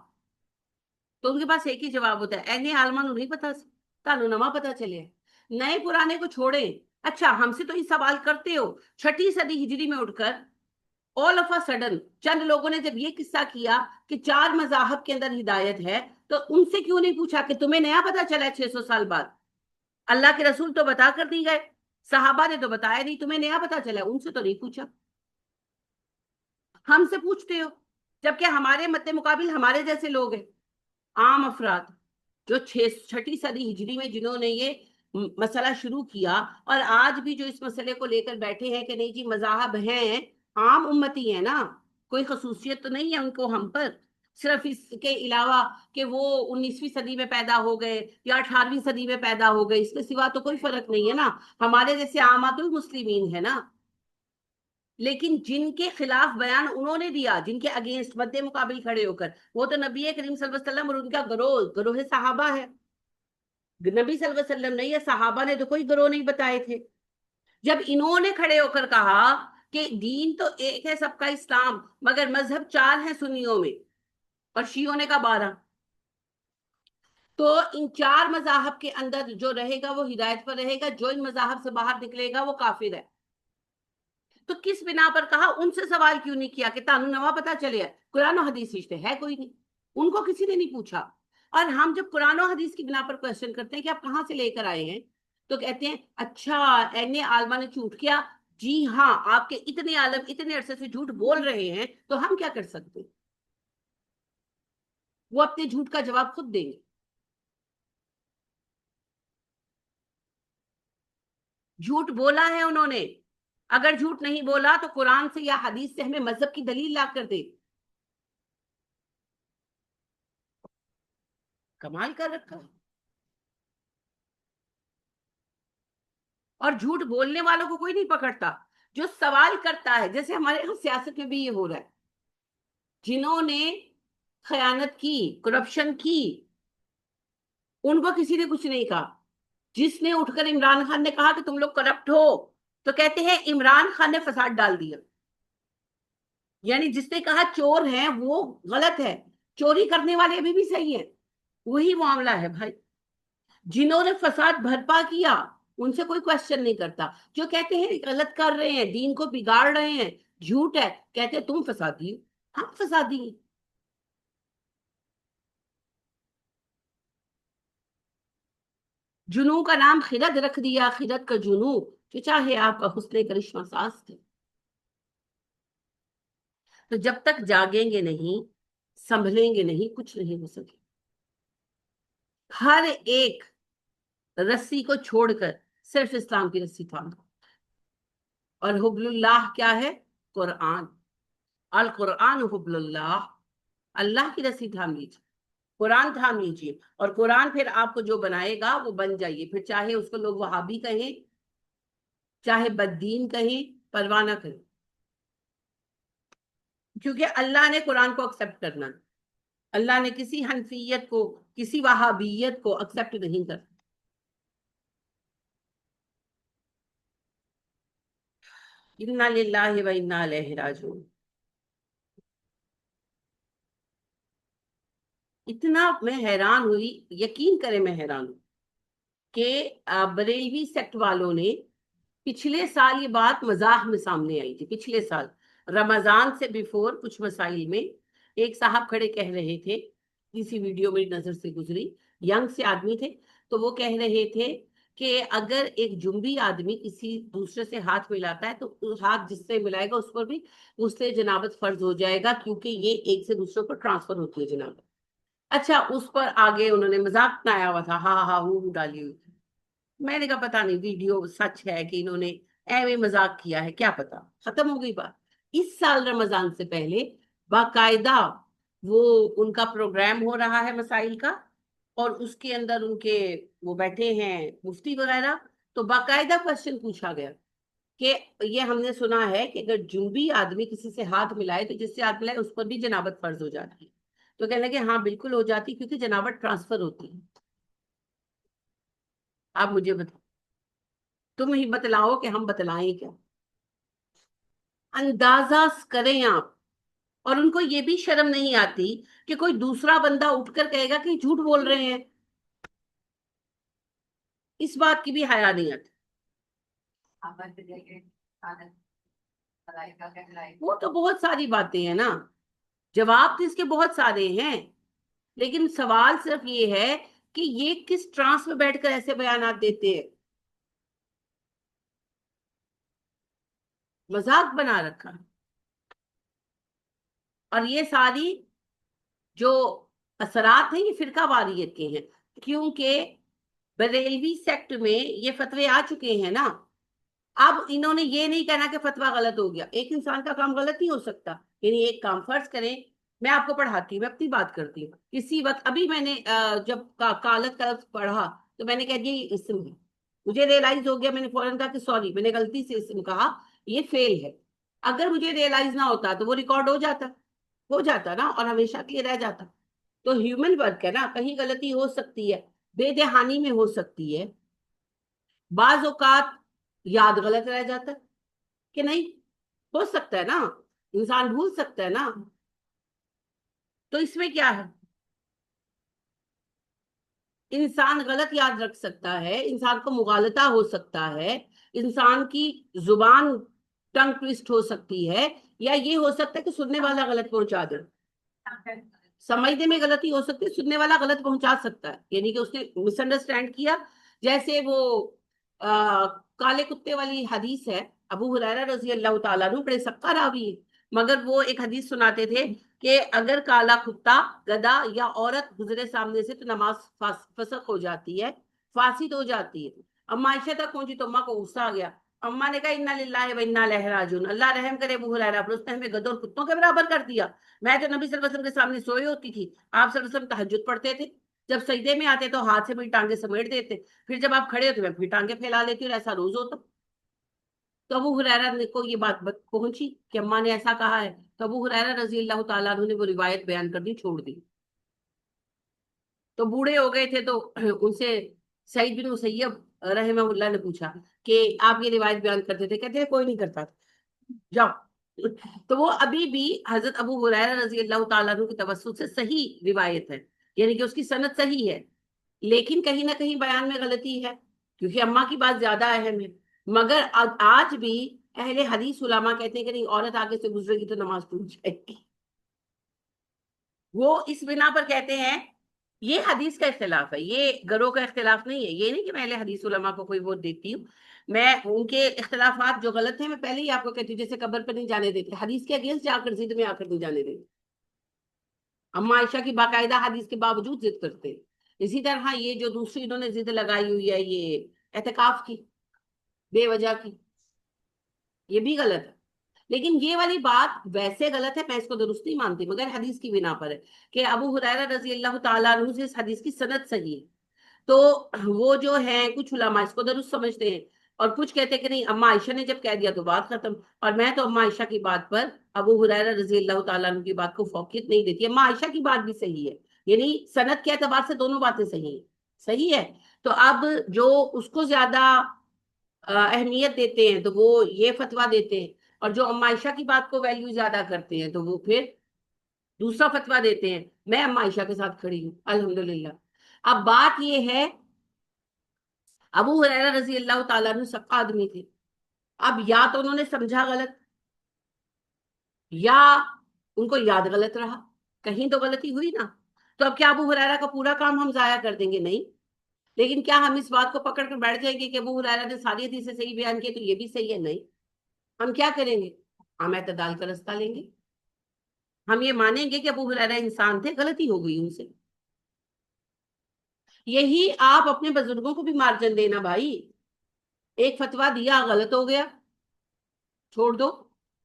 تو ان کے پاس ایک ہی جواب ہوتا ہے، اہل عالمہ نو نہیں پتا، تانو نما پتا چلے. نئے پرانے کو چھوڑیں. اچھا، ہم سے تو یہ سوال کرتے ہو، 6 صدی ہجری میں اٹھ کر آل آف سڈن چند لوگوں نے جب یہ قصہ کیا کہ چار مذاہب کے اندر ہدایت ہے، تو ان سے کیوں نہیں پوچھا کہ تمہیں نیا پتا چلا ہے 600 سال بعد؟ اللہ کے رسول تو بتا کر دی گئے، صحابہ نے تو بتایا نہیں، تمہیں نیا پتا چلا ہے، ان سے تو نہیں پوچھا. ہم سے پوچھتے ہو، جبکہ ہمارے مد مقابل ہمارے جیسے لوگ ہیں، عام افراد، جو 6 صدی ہجری میں جنہوں نے یہ مسئلہ شروع کیا، اور آج بھی جو اس مسئلے کو لے کر بیٹھے ہیں کہ نہیں جی مذاہب ہیں، عام امتی ہیں نا، کوئی خصوصیت تو نہیں ہے ان کو ہم پر، صرف اس کے علاوہ کہ وہ 19ویں صدی میں پیدا ہو گئے یا 18ویں صدی میں پیدا ہو گئے، اس کے سوا تو کوئی فرق نہیں ہے نا، ہمارے جیسے عامات المسلمین ہے نا. لیکن جن کے خلاف بیان انہوں نے دیا، جن کے اگینسٹ مد مقابل کھڑے ہو کر، وہ تو نبی کریم صلی اللہ علیہ وسلم اور ان کا گروہ صحابہ ہے. نبی صلی اللہ علیہ وسلم نے یا صحابہ نے تو کوئی گروہ نہیں بتائے تھے. جب انہوں نے کھڑے ہو کر کہا کہ دین تو ایک ہے سب کا اسلام، مگر مذہب 4 ہیں سنیوں میں اور شیعوں نے کہا 12، تو ان 4 مذاہب کے اندر جو رہے گا وہ ہدایت پر رہے گا، جو ان مذاہب سے باہر نکلے گا وہ کافر ہے. تو کس بنا پر کہا؟ ان سے سوال کیوں نہیں کیا کہ تانوں نوا پتا چلے قرآن و حدیث رشتے ہے کوئی نہیں؟ ان کو کسی نے نہیں پوچھا. اور ہم جب قرآن و حدیث کی بنا پر کوشچن کرتے ہیں کہ آپ کہاں سے لے کر آئے ہیں، تو کہتے ہیں اچھا این عالمہ نے جھوٹ کیا. جی ہاں، آپ کے اتنے عالم اتنے عرصے سے جھوٹ بول رہے ہیں تو ہم کیا کر سکتے ہیں؟ وہ اپنے جھوٹ کا جواب خود دیں گے. جھوٹ بولا ہے انہوں نے. اگر جھوٹ نہیں بولا تو قرآن سے یا حدیث سے ہمیں مذہب کی دلیل لا کر دے. کمال کر رکھا ہے. اور جھوٹ بولنے والوں کو کوئی نہیں پکڑتا، جو سوال کرتا ہے. جیسے ہمارے یہاں سیاست میں بھی یہ ہو رہا ہے، جنہوں نے خیانت کی، کرپشن کی، ان کو کسی نے کچھ نہیں کہا. جس نے اٹھ کر عمران خان نے کہا کہ تم لوگ کرپٹ ہو، تو کہتے ہیں عمران خان نے فساد ڈال دیا. یعنی جس نے کہا چور ہیں وہ غلط ہے، چوری کرنے والے ابھی بھی صحیح ہیں. وہی معاملہ ہے بھائی. جنہوں نے فساد بھرپا کیا ان سے کوئی کوشچن نہیں کرتا. جو کہتے ہیں غلط کر رہے ہیں، دین کو بگاڑ رہے ہیں، جھوٹ ہے، کہتے ہیں تم فسادی ہو، ہم فسادی ہیں. جنوں کا نام خرد رکھ دیا، خرد کا جنوں، جو چاہے آپ کا حسن کرشمہ ساز تھے. تو جب تک جاگیں گے نہیں، سنبھلیں گے نہیں، کچھ نہیں ہو سکے. ہر ایک رسی کو چھوڑ کر صرف اسلام کی رسی تھامو. اور حبل اللہ کیا ہے؟ قرآن. القرآن حبل اللہ. اللہ کی رسی تھام لیجیے، قرآن تھام لیجیے، اور قرآن پھر آپ کو جو بنائے گا وہ بن جائیے. پھر چاہے اس کو لوگ وہابی کہیں، چاہے بددین کہیں، پرواہ نہ کریں، کیونکہ اللہ نے قرآن کو ایکسپٹ کرنا. اللہ نے کسی حنفیت کو، کسی وہابیت کو ایکسپٹ نہیں کرنا. انا للہ و انا الیہ راجعون. اتنا میں حیران ہوئی، یقین کرے میں حیران ہوں کہ بریلوی سیکٹ والوں نے پچھلے سال یہ بات مزاح میں سامنے آئی تھی. پچھلے سال رمضان سے بیفور کچھ مسائل میں ایک صاحب کھڑے کہہ رہے تھے، کسی ویڈیو میری نظر سے گزری، ینگ سے آدمی تھے، تو وہ کہہ رہے تھے کہ اگر ایک جنبی آدمی کسی دوسرے سے ہاتھ ملاتا ہے تو ہاتھ جس سے ملائے گا اس پر بھی اس سے جنابت فرض ہو جائے گا، کیونکہ یہ ایک سے دوسرے پر ٹرانسفر ہوتی ہے جنابت. اچھا، اس پر آگے انہوں نے مذاق بنایا ہوا تھا، ہاں ہاں ہوں ڈالی ہوئی تھی. میں نے کہا پتا نہیں ویڈیو سچ ہے کہ انہوں نے ایویں مذاق کیا ہے، کیا پتا. ختم ہو گئی بات. اس سال رمضان سے پہلے باقاعدہ وہ ان کا پروگرام ہو رہا ہے مسائل کا، اور اس کے اندر ان کے وہ بیٹھے ہیں مفتی وغیرہ، تو باقاعدہ کوشچن پوچھا گیا کہ یہ ہم نے سنا ہے کہ اگر جنبی آدمی کسی سے ہاتھ ملائے تو جس سے ہاتھ ملائے اس پر بھی جنابت فرض ہو جاتی ہے. تو کہنے لگے ہاں بالکل ہو جاتی، کیونکہ جنابت ٹرانسفر ہوتی ہے. آپ مجھے بتاؤ، تم ہی بتلاؤ کہ ہم بتلائیں کیا. اندازہ کریں آپ. اور ان کو یہ بھی شرم نہیں آتی کہ کوئی دوسرا بندہ اٹھ کر کہے گا کہ جھوٹ بول رہے ہیں، اس بات کی بھی حیا نہیں آتی. وہ تو بہت ساری باتیں ہیں نا، جواب تو اس کے بہت سارے ہیں، لیکن سوال صرف یہ ہے کہ یہ کس ٹرانس میں بیٹھ کر ایسے بیانات دیتے ہیں. مذاق بنا رکھا. اور یہ ساری جو اثرات ہیں یہ فرقہ واریت کے ہیں، کیونکہ بریلوی سیکٹ میں یہ فتوے آ چکے ہیں نا. اب انہوں نے یہ نہیں کہنا کہ فتویٰ غلط ہو گیا. ایک انسان کا کام غلط نہیں ہو سکتا. یعنی ایک کام فرض کریں، میں آپ کو پڑھاتی ہوں، میں اپنی بات کرتی ہوں، کسی وقت ابھی میں نے جب کالت کا لفظ پڑھا تو میں نے کہہ دیا یہ اسم ہے. مجھے ریئلائز ہو گیا، میں نے فوراً کہا کہ سوری میں نے غلطی سے اسم کہا، یہ فیل ہے. اگر مجھے ریئلائز نہ ہوتا تو وہ ریکارڈ ہو جاتا نا، اور ہمیشہ کے لیے رہ جاتا. تو ہیومن ورک ہے نا، کہیں غلطی ہو سکتی ہے، بے دہانی میں ہو سکتی ہے، بعض اوقات یاد غلط رہ جاتا ہے کہ نہیں، ہو سکتا ہے نا، انسان بھول سکتا ہے نا. تو اس میں کیا ہے، انسان غلط یاد رکھ سکتا ہے، انسان کو مغالطہ ہو سکتا ہے، انسان کی زبان ٹنگ ٹویسٹ ہو سکتی ہے، یا یہ ہو سکتا ہے کہ سننے والا غلط پہنچا دے. سمجھنے میں غلطی ہو سکتی ہے، سننے والا غلط پہنچا سکتا ہے، یعنی کہ اس نے مس انڈرسٹینڈ کیا. جیسے وہ کالے کتے والی حدیث ہے، ابو ہریرہ رضی اللہ تعالیٰ عنہ بڑے سکا راوی ہے، مگر وہ ایک حدیث سناتے تھے کہ اگر کالا کتا، گدھا یا عورت گزرے سامنے سے تو نماز فسخ ہو جاتی ہے، فاسد ہو جاتی ہے. اما عائشہ تک پہنچی تو اماں کو غصہ آ گیا. اما نے کہا انا للہ و انا الیہ راجعون، اللہ رحم کرے ابو ہریرہ پر، اس نے ہمیں گدھوں اور کتوں کے برابر کر دیا. میں تو نبی صلی اللہ علیہ وسلم کے سامنے سوئی ہوتی تھی، آپ صلی اللہ علیہ وسلم تہجد پڑھتے تھے، جب سجدے میں آتے تو ہاتھ سے میری ٹانگیں سمیٹ دیتے، پھر جب آپ کھڑے ہوتے میں پھر ٹانگیں پھیلا لیتی، اور ایسا روز ہوتا. تو ابو ہریرہ کو یہ بات پہنچی کہ اماں نے ایسا کہا ہے، تو ابو ہریرہ رضی اللہ تعالیٰ عنہ نے وہ روایت بیان کرنی چھوڑ دی. تو بوڑھے ہو گئے تھے تو ان سے سعید بن مسیب رحمہ اللہ نے پوچھا کہ آپ یہ روایت بیان کرتے تھے، کہتے ہیں کوئی نہیں کرتا تھا، جاؤ. تو وہ ابھی بھی حضرت ابو ہریرہ رضی اللہ تعالیٰ عنہ کی توسط سے صحیح روایت ہے، یعنی کہ اس کی سند صحیح ہے، لیکن کہیں نہ کہیں بیان میں غلطی ہے، کیونکہ اماں کی بات زیادہ اہم ہے. مگر آج بھی اہل حدیث علماء کہتے ہیں کہ نہیں، عورت آگے سے گزرے گی تو نماز ٹوٹ جائے گی. وہ اس بنا پر کہتے ہیں، یہ حدیث کا اختلاف ہے، یہ گروہ کا اختلاف نہیں ہے. یہ نہیں کہ میں اہل حدیث علماء کو کوئی ووٹ دیتی ہوں، میں ان کے اختلافات جو غلط ہیں میں پہلے ہی آپ کو کہتی ہوں. جیسے قبر پہ نہیں جانے دیتے، حدیث کے اگینسٹ جا کر ضد میں آ کر نہیں جانے دیتے. اما عائشہ کی باقاعدہ حدیث کے باوجود ضد کرتے ہیں. اسی طرح یہ جو دوسری انہوں نے ضد لگائی ہوئی ہے، یہ اعتکاف کی، بے وجہ کی، یہ بھی غلط ہے. لیکن یہ والی بات ویسے غلط ہے، میں اس کو درست نہیں مانتی، مگر حدیث کی بنا پر ہے کہ ابو ہریرہ رضی اللہ تعالیٰ عنہ سے اس حدیث کی سند صحیح ہے. تو وہ جو ہے کچھ علماء اس کو درست سمجھتے ہیں، اور کچھ کہتے ہیں کہ نہیں، اما عائشہ نے جب کہہ دیا تو بات ختم. اور میں تو اما عائشہ کی بات پر ابو ہریرہ رضی اللہ تعالیٰ عنہ کی بات کو فوقیت نہیں دیتی. اما عائشہ کی بات بھی صحیح ہے، یعنی سند کے اعتبار سے دونوں باتیں صحیح ہیں، صحیح ہے. تو اب جو اس کو زیادہ اہمیت دیتے ہیں تو وہ یہ فتویٰ دیتے ہیں، اور جو اما عائشہ کی بات کو ویلیو زیادہ کرتے ہیں تو وہ پھر دوسرا فتویٰ دیتے ہیں. میں اما عائشہ کے ساتھ کھڑی ہوں الحمدللہ. اب بات یہ ہے، ابو ہریرہ رضی اللہ تعالیٰ عنہ سقا آدمی تھے. اب یا تو انہوں نے سمجھا غلط، یا ان کو یاد غلط رہا، کہیں تو غلطی ہوئی نا. تو اب کیا ابو ہریرہ کا پورا کام ہم ضائع کر دیں گے؟ نہیں. لیکن کیا ہم اس بات کو پکڑ کر بیٹھ جائیں گے کہ ابو ہریرہ نے ساری حدیثیں صحیح بیان کی تو یہ بھی صحیح ہے؟ نہیں. ہم کیا کریں گے؟ ہم اعتدال کا رستہ لیں گے. ہم یہ مانیں گے کہ ابو ہریرہ انسان تھے، غلطی ہو گئی ان سے. یہی آپ اپنے بزرگوں کو بھی مارجن دینا بھائی. ایک فتویٰ دیا، غلط ہو گیا، چھوڑ دو.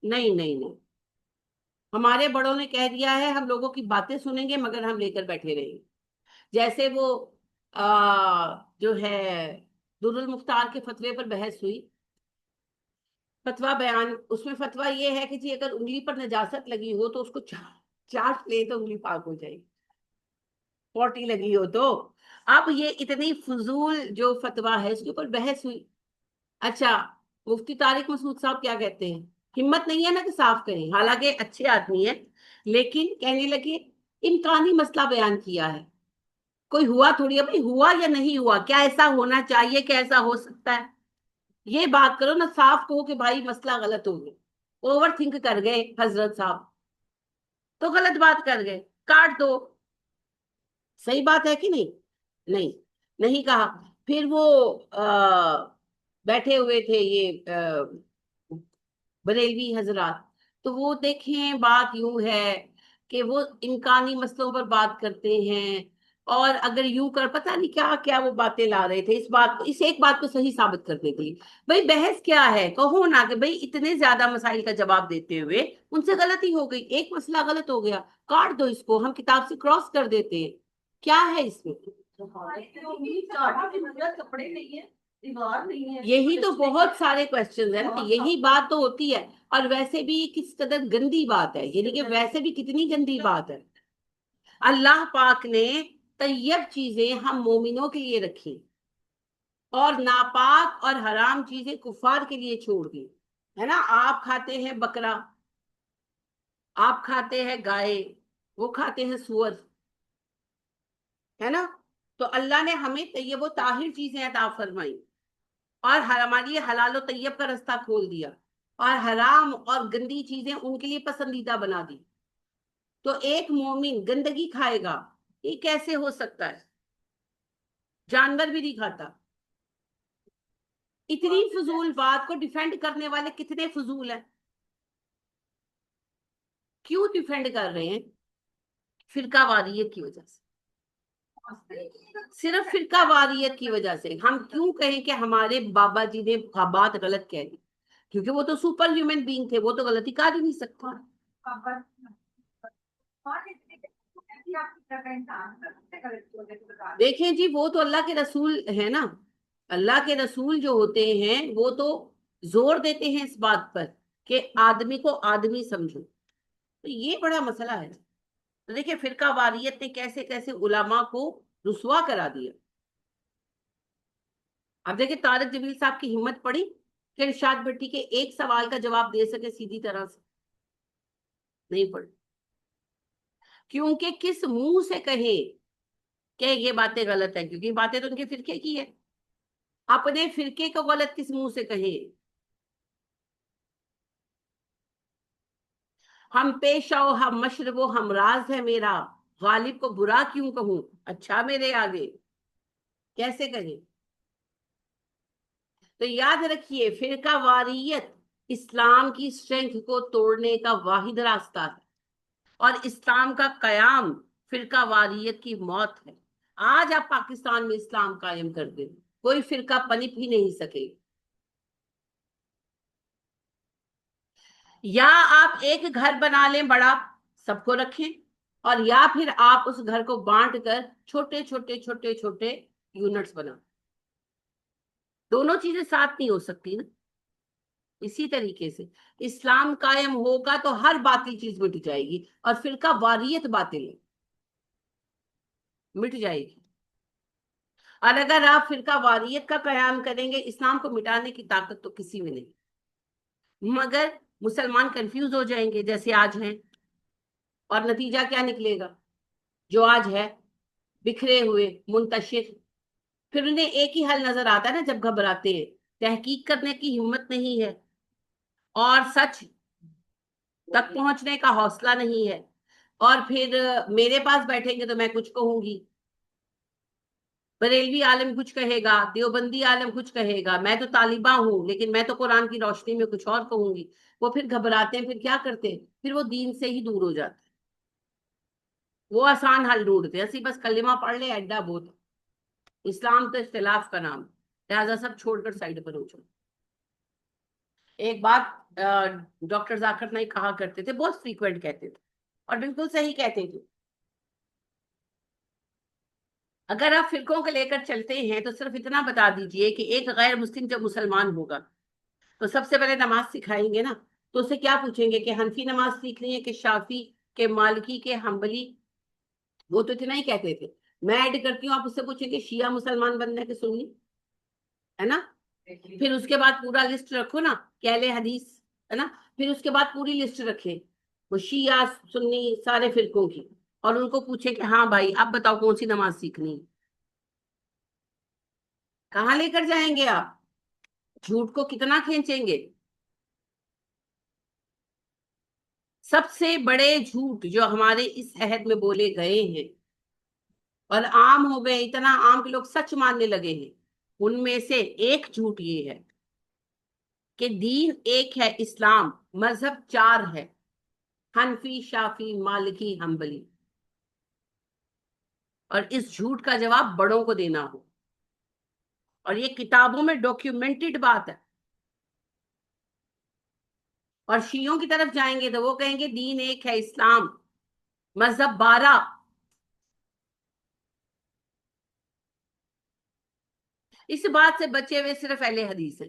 نہیں نہیں نہیں، ہمارے بڑوں نے کہہ دیا ہے، ہم لوگوں کی باتیں سنیں گے مگر ہم لے کر بیٹھے رہیں گے. جیسے وہ جو ہے در المختار کے فتوے پر بحث ہوئی، فتویٰ بیان، اس میں فتویٰ یہ ہے کہ جی اگر انگلی پر نجاست لگی ہو تو اس کو چاٹ لے تو انگلی پاک ہو جائے گی، پوٹی لگی ہو تو. اب یہ اتنی فضول جو فتویٰ ہے اس کے اوپر بحث ہوئی. اچھا، مفتی طارق مسعود صاحب کیا کہتے ہیں؟ ہمت نہیں ہے نا کہ صاف کریں، حالانکہ اچھے آدمی ہیں، لیکن کہنے لگے امکانی مسئلہ بیان کیا ہے، کوئی ہوا تھوڑی ہے بھائی، ہوا یا نہیں ہوا، کیا ایسا ہونا چاہیے کہ ایسا ہو سکتا ہے؟ یہ بات کرو نا، صاف کہو کہ بھائی مسئلہ غلط ہو گیا. اوور تھنک کر گئے حضرت صاحب تو غلط بات کر گئے، کاٹ دو. صحیح بات ہے کہ نہیں؟ نہیں، نہیں کہا. پھر وہ بیٹھے ہوئے تھے یہ بریلوی حضرات، تو وہ دیکھیں بات یوں ہے کہ وہ امکانی مسئلوں پر بات کرتے ہیں، اور اگر یوں کر پتہ نہیں کیا کیا وہ باتیں لا رہے تھے اس بات کو، اس ایک بات کو صحیح ثابت کرنے کے لیے. بھائی بحث کیا ہے، کہو نا کہ بھائی اتنے زیادہ مسائل کا جواب دیتے ہوئے ان سے غلطی ہو گئی، ایک مسئلہ غلط ہو گیا، کاٹ دو اس کو، ہم کتاب سے کراس کر دیتے ہیں. کیا ہے اس میں؟ یہی تو بہت سارے کوشچنز ہیں نا، یہی بات تو ہوتی ہے. اور ویسے بھی یہ کس قدر گندی بات ہے، یعنی کہ ویسے بھی کتنی گندی بات ہے۔ اللہ پاک نے طیب چیزیں ہم مومنوں کے لیے رکھی اور ناپاک اور حرام چیزیں کفار کے لیے چھوڑ دی، ہے نا؟ آپ کھاتے ہیں بکرا، آپ کھاتے ہیں گائے، وہ کھاتے ہیں سور، ہے نا؟ تو اللہ نے ہمیں طیب و طاہر چیزیں عطا فرمائی اور ہمارے لیے حلال و طیب کا رستہ کھول دیا، اور حرام اور گندی چیزیں ان کے لیے پسندیدہ بنا دی۔ تو ایک مومن گندگی کھائے گا، یہ کیسے ہو سکتا ہے؟ جانور بھی نہیں کھاتا۔ اتنی فضول بات کو ڈیفینڈ کرنے والے کتنے فضول ہیں؟ کیوں ڈیفینڈ کر رہے ہیں؟ فرقہ واریت کی وجہ سے، صرف فرقہ واریت کی وجہ سے۔ ہم کیوں کہیں کہ ہمارے بابا جی نے بات غلط کہہ دی؟ کیونکہ وہ تو سپر ہیومن بینگ تھے، وہ تو غلطی کر ہی نہیں سکتا۔ دیکھیں جی، وہ تو اللہ کے رسول ہے نا، اللہ کے رسول جو ہوتے ہیں وہ تو زور دیتے ہیں اس بات پر کہ آدمی کو آدمی سمجھو، تو یہ بڑا مسئلہ ہے۔ تو دیکھیں فرقہ واریت نے کیسے کیسے علماء کو رسوا کرا دیا۔ اب دیکھیں طارق جمیل صاحب کی ہمت پڑی کہ ارشاد بھٹی کے ایک سوال کا جواب دے سکے سیدھی طرح سے؟ نہیں پڑی، کیونکہ کس منہ سے کہے کہ یہ باتیں غلط ہیں، کیونکہ باتیں تو ان کے فرقے کی ہے، اپنے فرقے کو غلط کس منہ سے کہے؟ ہم پیشہ و ہم مشرب و ہم راز ہے میرا، غالب کو برا کیوں کہوں اچھا میرے آگے، کیسے کہیں؟ تو یاد رکھیے فرقہ واریت اسلام کی اسٹرینتھ کو توڑنے کا واحد راستہ ہے، اور اسلام کا قیام فرقہ واریت کی موت ہے۔ آج آپ پاکستان میں اسلام قائم کر دیں، کوئی فرقہ پنپ ہی نہیں سکے۔ یا آپ ایک گھر بنا لیں بڑا، سب کو رکھیں، اور یا پھر آپ اس گھر کو بانٹ کر چھوٹے چھوٹے چھوٹے چھوٹے یونٹس بنا، دونوں چیزیں ساتھ نہیں ہو سکتی نا۔ اسی طریقے سے اسلام قائم ہوگا تو ہر باطل چیز مٹ جائے گی، اور فرقہ واریت باطل مٹ جائے گی۔ اور اگر آپ فرقہ واریت کا قیام کریں گے، اسلام کو مٹانے کی طاقت تو کسی میں نہیں، مگر مسلمان کنفیوز ہو جائیں گے جیسے آج ہیں، اور نتیجہ کیا نکلے گا؟ جو آج ہے بکھرے ہوئے منتشر، پھر انہیں ایک ہی حل نظر آتا ہے نا جب گھبراتے ہیں، تحقیق کرنے کی ہمت نہیں ہے اور سچ تک پہنچنے کا حوصلہ نہیں ہے، اور پھر میرے پاس بیٹھیں گے تو میں کچھ کہوں گی، بریلوی عالم کچھ کہے گا، دیوبندی عالم کچھ کہے گا، میں تو طالبہ ہوں لیکن میں تو قرآن کی روشنی میں کچھ اور کہوں گی۔ وہ پھر گھبراتے ہیں، پھر کیا کرتے ہیں؟ پھر وہ دین سے ہی دور ہو جاتے ہیں، وہ آسان حل ڈھونڈتے ہیں، اسی بس کلمہ پڑھ لے ایڈا بہت۔ اسلام تو اختلاف کا نام، لہٰذا سب چھوڑ کر سائڈ پر ہو جاؤ۔ ایک بات ڈاکٹر ذاکر نائک کہا کرتے تھے، بہت فریکوینٹ کہتے تھے اور بالکل صحیح کہتے تھے، اگر آپ فرقوں کو لے کر چلتے ہیں تو صرف اتنا بتا دیجئے کہ ایک غیر مسلم جب مسلمان ہوگا تو سب سے پہلے نماز سکھائیں گے نا، تو اسے کیا پوچھیں گے کہ حنفی نماز سیکھنی ہے کہ شافی کہ مالکی کہ حنبلی؟ وہ تو اتنا ہی کہتے تھے۔ میں ایڈ کرتی ہوں، آپ اس سے پوچھیں کہ شیعہ مسلمان بننا ہے کہ سنی، ہے نا؟ پھر اس کے بعد پورا لسٹ رکھو نا کہ اہل حدیث، ہے نا؟ پھر اس کے بعد پوری لسٹ رکھیں وہ شیعہ سنی سارے فرقوں کی، اور ان کو پوچھیں کہ ہاں بھائی اب بتاؤ کون سی نماز سیکھنی ہے؟ کہاں لے کر جائیں گے آپ؟ جھوٹ کو کتنا کھینچیں گے؟ سب سے بڑے جھوٹ جو ہمارے اس عہد میں بولے گئے ہیں اور عام ہو گئے، اتنا عام کہ لوگ سچ ماننے لگے ہیں، ان میں سے ایک جھوٹ یہ ہے کہ دین ایک ہے اسلام، مذہب چار ہے، حنفی شافی مالکی حنبلی، اور اس جھوٹ کا جواب بڑوں کو دینا ہو، اور یہ کتابوں میں ڈاکیومنٹڈ بات ہے۔ اور شیعوں کی طرف جائیں گے تو وہ کہیں گے دین ایک ہے اسلام، مذہب 12۔ اس بات سے بچے ہوئے صرف اہل حدیث ہیں۔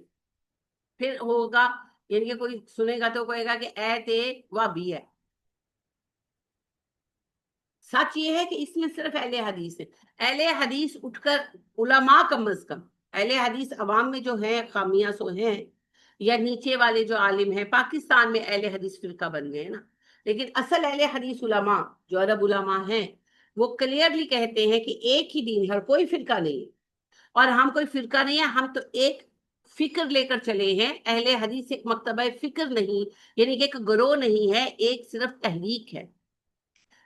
پھر ہوگا یعنی کہ کوئی سنے گا تو کہے گا کہ اے تے وہ بھی ہے. سچ یہ ہے کہ اس میں صرف اہل حدیث ہے. اہل حدیث اٹھ کر علماء کم از کم، اہل حدیث عوام میں جو ہیں خامیاں سو ہیں، یا نیچے والے جو عالم ہیں پاکستان میں اہل حدیث فرقہ بن گئے نا، لیکن اصل اہل حدیث علماء جو عرب علماء ہیں وہ کلیئرلی کہتے ہیں کہ ایک ہی دین ہے، کوئی فرقہ نہیں ہے. اور ہم کوئی فرقہ نہیں ہے، ہم تو ایک فکر لے کر چلے ہیں. اہل حدیث ایک مکتبہ فکر نہیں، یعنی کہ ایک گروہ نہیں ہے، ایک صرف تحریک ہے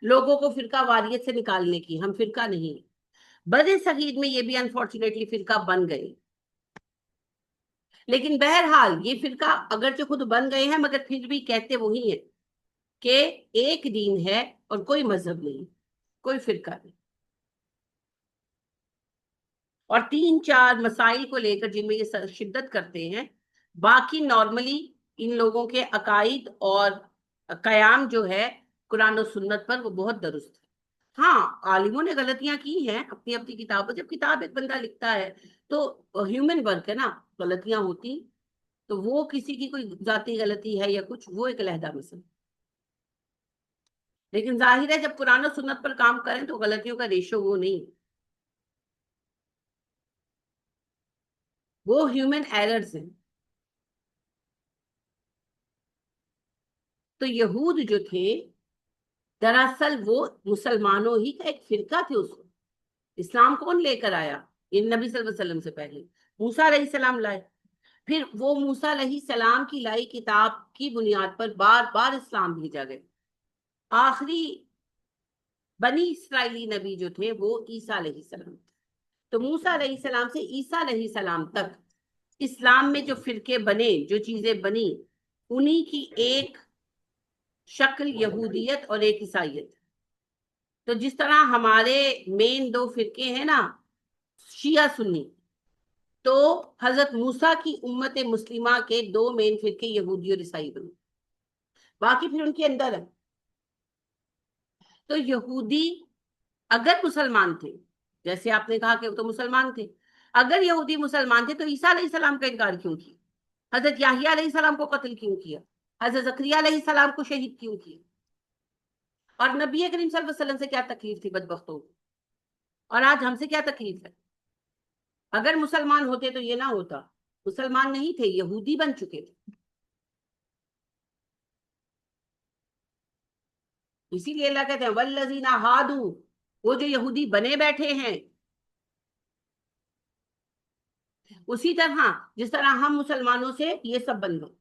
لوگوں کو فرقہ واریت سے نکالنے کی. ہم فرقہ نہیں. بر صغیر میں یہ بھی انفارچونیٹلی فرقہ بن گئے، لیکن بہرحال یہ فرقہ اگرچہ خود بن گئے ہیں مگر پھر بھی کہتے وہی ہیں کہ ایک دین ہے اور کوئی مذہب نہیں، کوئی فرقہ نہیں. اور 3-4 مسائل کو لے کر جن میں یہ شدت کرتے ہیں. باقی نارملی ان لوگوں کے عقائد اور قیام جو ہے قرآن و سنت پر وہ بہت درست ہے. ہاں عالموں نے غلطیاں کی ہیں اپنی اپنی کتابوں. جب کتاب ایک بندہ لکھتا ہے تو ہیومن ورک ہے نا، غلطیاں ہوتی، تو وہ کسی کی کوئی ذاتی غلطی ہے یا کچھ، وہ ایک علیحدہ مسئلہ. لیکن ظاہر ہے جب قرآن و سنت پر کام کریں تو غلطیوں کا ریشو وہ نہیں، وہ ہیومن ایررز ہیں. تو یہود جو تھے دراصل وہ مسلمانوں ہی کا ایک فرقہ تھے. اس کو اسلام کون لے کر آیا؟ یہ نبی صلی اللہ علیہ وسلم سے پہلے موسیٰ علیہ السلام لائے. پھر وہ موسیٰ علیہ السلام کی لائی کتاب کی بنیاد پر بار بار اسلام بھیجا گیا. آخری بنی اسرائیلی نبی جو تھے وہ عیسیٰ علیہ السلام تھے. تو موسیٰ علیہ السلام سے عیسیٰ علیہ السلام تک اسلام میں جو فرقے بنے، جو چیزیں بنی، انہی کی ایک شکل یہودیت اور ایک عیسائیت. تو جس طرح ہمارے مین 2 فرقے ہیں نا، شیعہ سنی، تو حضرت موسیٰ کی امت مسلمہ کے 2 مین فرقے یہودی اور عیسائی بنے، باقی پھر ان کے اندر ہے. تو یہودی اگر مسلمان تھے، جیسے آپ نے کہا کہ وہ تو مسلمان تھے، اگر یہودی مسلمان تھے تو عیسیٰ علیہ السلام کا انکار کیوں کیا؟ حضرت یحییٰ علیہ السلام کو قتل کیوں کیا؟ حضرت زکریا علیہ السلام کو شہید کیوں کیا؟ اور نبی کریم صلی اللہ علیہ وسلم سے کیا تکلیف تھی بدبختوں کو؟ اور آج ہم سے کیا تکلیف ہے؟ اگر مسلمان ہوتے تو یہ نہ ہوتا. مسلمان نہیں تھے، یہودی بن چکے تھے. اسی لیے اللہ کہتے ہیں والذین ہادو، وہ جو یہودی بنے بیٹھے ہیں. اسی طرح جس طرح ہم مسلمانوں سے یہ سب بن گئے.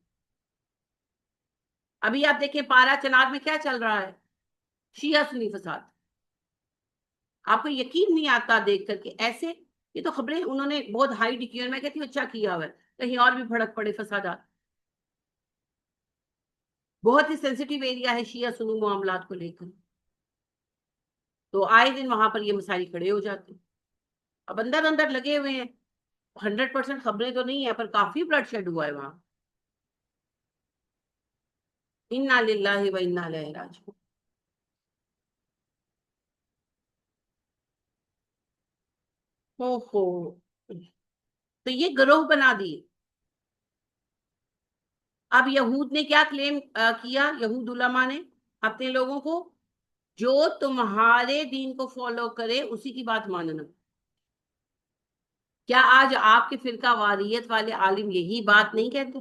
ابھی آپ دیکھیں پارا چنار میں کیا چل رہا ہے؟ شیعہ سنی فساد. آپ کو یقین نہیں آتا دیکھ کر کے ایسے. یہ تو خبریں انہوں نے بہت ہائی ڈیکیئر میں کہتی ہوں اچھا کیا ہوا ہے، کہیں اور بھی بھڑک پڑے فسادات. بہت ہی سینسیٹیو ایریا ہے شیعہ سنی معاملات کو لے کر، تو آئے دن وہاں پر یہ مسائل کھڑے ہو جاتے ہیں. اب اندر اندر لگے ہوئے ہیں. 100% خبریں تو نہیں ہے پر کافی بلڈ شیڈ ہوا ہے وہاں. انا للہ و انا الیہ راجعون. اوہو، تو یہ گروہ بنا دیے. اب یہود نے کیا کلیم کیا؟ یہود علماء نے اپنے لوگوں کو، جو تمہارے دین کو فالو کرے اسی کی بات ماننا. کیا آج آپ کے فرقہ واریت والے عالم یہی بات نہیں کہتے؟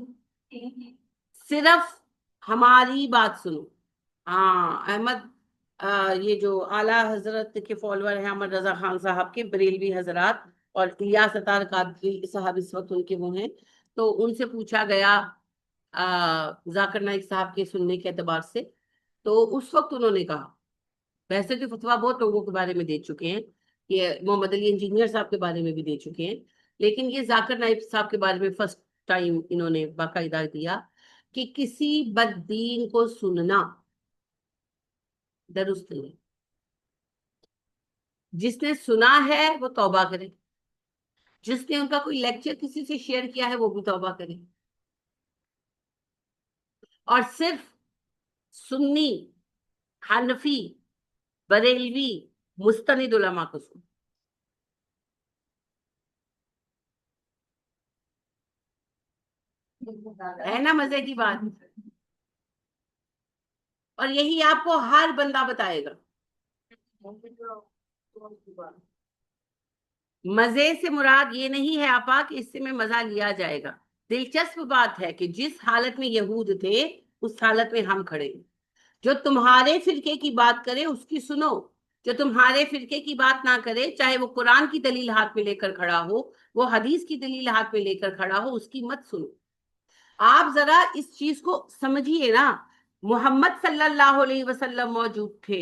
صرف ہماری بات سنو. ہاں احمد یہ جو اعلیٰ حضرت کے فالوور ہیں احمد رضا خان صاحب کے، بریلوی حضرات، اور الیاس اطہر قادری صاحب اس وقت ان کے وہ ہیں. تو ان سے پوچھا گیا ذاکر نائک صاحب کے سننے کے اعتبار سے، تو اس وقت انہوں نے کہا، ویسے تو فتویٰ بہت لوگوں کے بارے میں دے چکے ہیں، یہ محمد علی انجینئر صاحب کے بارے میں بھی دے چکے ہیں، لیکن یہ ذاکر نائک صاحب کے بارے میں فرسٹ ٹائم انہوں نے باقاعدہ دیا کہ کسی بددین کو سننا درست نہیں. جس نے سنا ہے وہ توبہ کرے، جس نے ان کا کوئی لیکچر کسی سے شیئر کیا ہے وہ بھی توبہ کرے. اور صرف سنی، حنفی، بریلوی، مستند علماء کو سن. ہے نا مزے کی بات؟ اور یہی آپ کو ہر بندہ بتائے گا. مزے سے مراد یہ نہیں ہے آپا کہ اس سے میں مزہ لیا جائے گا. دلچسپ بات ہے کہ جس حالت میں یہود تھے اس حالت میں ہم کھڑے ہیں. جو تمہارے فرقے کی بات کرے اس کی سنو، جو تمہارے فرقے کی بات نہ کرے، چاہے وہ قرآن کی دلیل ہاتھ میں لے کر کھڑا ہو، وہ حدیث کی دلیل ہاتھ میں لے کر کھڑا ہو، اس کی مت سنو. آپ ذرا اس چیز کو سمجھیے نا. محمد صلی اللہ علیہ وسلم موجود تھے،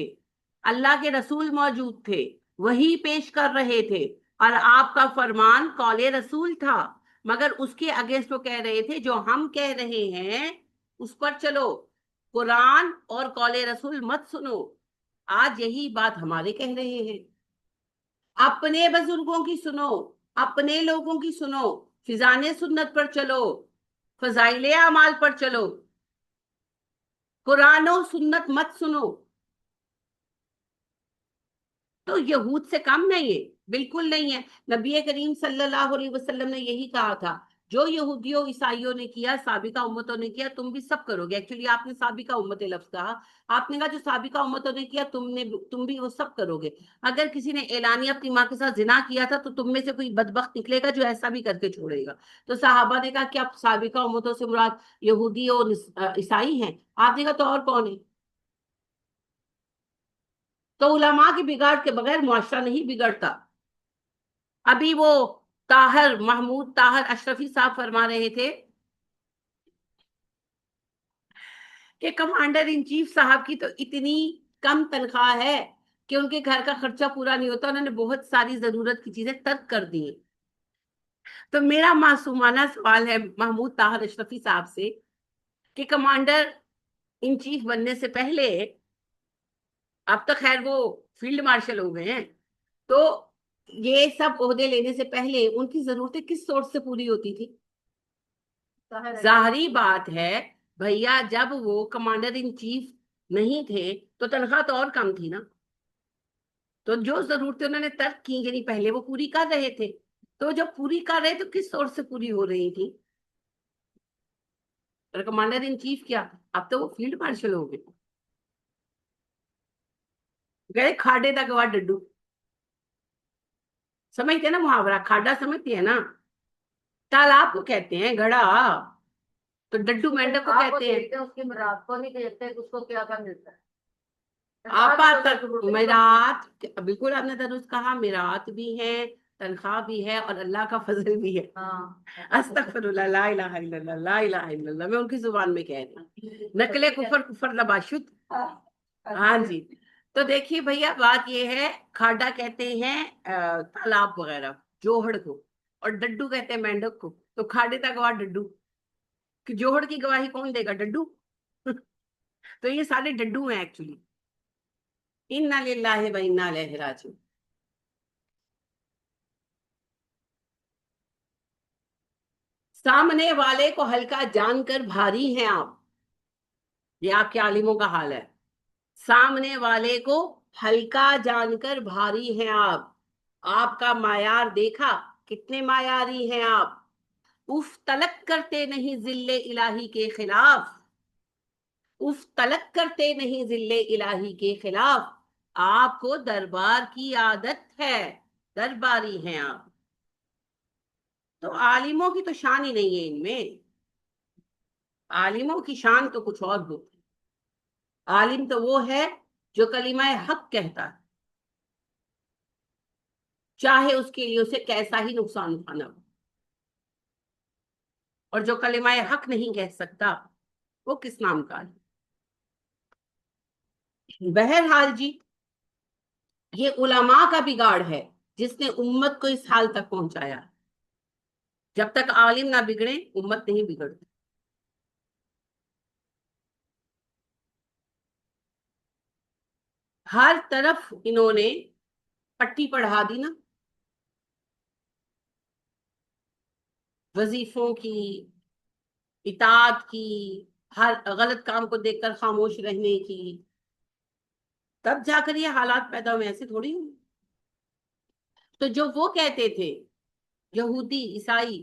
اللہ کے رسول موجود تھے، وہی پیش کر رہے تھے، اور آپ کا فرمان قول رسول تھا، مگر اس کے اگینسٹ وہ کہہ رہے تھے جو ہم کہہ رہے ہیں اس پر چلو، قرآن اور قول رسول مت سنو. آج یہی بات ہمارے کہہ رہے ہیں. اپنے بزرگوں کی سنو، اپنے لوگوں کی سنو، فضان سنت پر چلو، فضائل اعمال پر چلو، قرآن و سنت مت سنو. تو یہود سے کم نہیں ہے، بالکل نہیں ہے. نبی کریم صلی اللہ علیہ وسلم نے یہی کہا تھا، جو یہودیوں عیسائیوں نے کیا، سابقہ امتوں نے کیا، تم بھی سب کرو گے. ایکچولی آپ نے سابقہ امت لفظ کہا، آپ نے کہا جو سابقہ امتوں نے کیا تم بھی وہ سب کرو گے. اگر کسی نے اعلانیہ اپنی ماں کے ساتھ زنا کیا تھا تو تم میں سے کوئی بدبخت نکلے گا جو ایسا بھی کر کے چھوڑے گا. تو صحابہ نے کہا کہ اب سابقہ امتوں سے مراد یہودی اور عیسائی ہیں. آپ نے کہا تو اور کون ہے؟ تو علماء کے بگاڑ کے بغیر معاشرہ نہیں بگڑتا. ابھی وہ محمود طاہر اشرفی صاحب فرما رہے تھے کہ کمانڈر ان چیف صاحب کی تو اتنی کم تنخواہ ہے کہ ان کے گھر کا خرچہ پورا نہیں ہوتا، انہوں نے بہت ساری ضرورت کی چیزیں ترک کر دی ہیں. تو میرا معصومانہ سوال ہے محمود طاہر اشرفی صاحب سے کہ کمانڈر ان چیف بننے سے پہلے، اب تو خیر وہ فیلڈ مارشل ہو گئے ہیں، تو یہ سب عہدے لینے سے پہلے ان کی ضرورتیں کس سورس سے پوری ہوتی تھی؟ ظاہری بات ہے بھیا، جب وہ کمانڈر ان چیف نہیں تھے تو تنخواہ تو اور کم تھی نا. تو جو ضرورتیں انہوں نے ترک کی یعنی پہلے وہ پوری کر رہے تھے، تو جب پوری کر رہے تو کس سورس سے پوری ہو رہی تھی؟ اور کمانڈر ان چیف کیا، اب تو وہ فیلڈ مارشل ہو گئے. گئے کھاڈے تک گوا ڈڈو. سمجھتے ہیں نا محاورہ کھاڈا؟ سمجھتی ہے نا؟ تالاب کو کہتے ہیں گڑھا، تو ڈڈو مینڈک کو کہتے ہیں. اس کی مراد کو نہیں کہتے، اس کو کیا ملتا ہے؟ آپ میرات، بالکل آپ نے درست کہا، میرات بھی ہے، تنخواہ بھی ہے، اور اللہ کا فضل بھی ہے. استغفر اللہ، لا الہ الا اللہ، لا الہ الا اللہ. میں ان کی زبان میں کہہ رہی ہوں، نقل کفر کفر نباشد. ہاں جی. تو دیکھیے بھیا بات یہ ہے، کھاڈا کہتے ہیں تالاب وغیرہ، جوہڑ کو، اور ڈڈو کہتے ہیں مینڈک کو. تو کھاڈے تک گواہ ڈڈو، کہ جوہڑ کی گواہی کون دے گا؟ ڈڈو. تو یہ سارے ڈڈو ہیں ایکچولی. انا للہ و انا الیہ راجعون. سامنے والے کو ہلکا جان کر بھاری ہیں آپ. یہ آپ کے عالموں کا حال ہے. سامنے والے کو ہلکا جان کر بھاری ہیں آپ. آپ کا معیار دیکھا، کتنے معیاری ہیں آپ. اف تلک کرتے نہیں ذل الہی کے خلاف، اف تلک کرتے نہیں ذل الہی کے خلاف. آپ کو دربار کی عادت ہے، درباری ہیں آپ. تو عالموں کی تو شان ہی نہیں ہے ان میں. عالموں کی شان تو کچھ اور ہوتی. عالم تو وہ ہے جو کلمہ حق کہتا ہے، چاہے اس کے لیے اسے کیسا ہی نقصان اٹھانا ہو. اور جو کلمہ حق نہیں کہہ سکتا وہ کس نام کا ہے؟ بہرحال جی، یہ علماء کا بگاڑ ہے جس نے امت کو اس حال تک پہنچایا. جب تک عالم نہ بگڑے امت نہیں بگڑتی. ہر طرف انہوں نے پٹی پڑھا دی نا، وظیفوں کی، اطاعت کی، ہر غلط کام کو دیکھ کر خاموش رہنے کی. تب جا کر یہ حالات پیدا ہوئے، ایسے تھوڑی ہوئے. تو جو وہ کہتے تھے یہودی عیسائی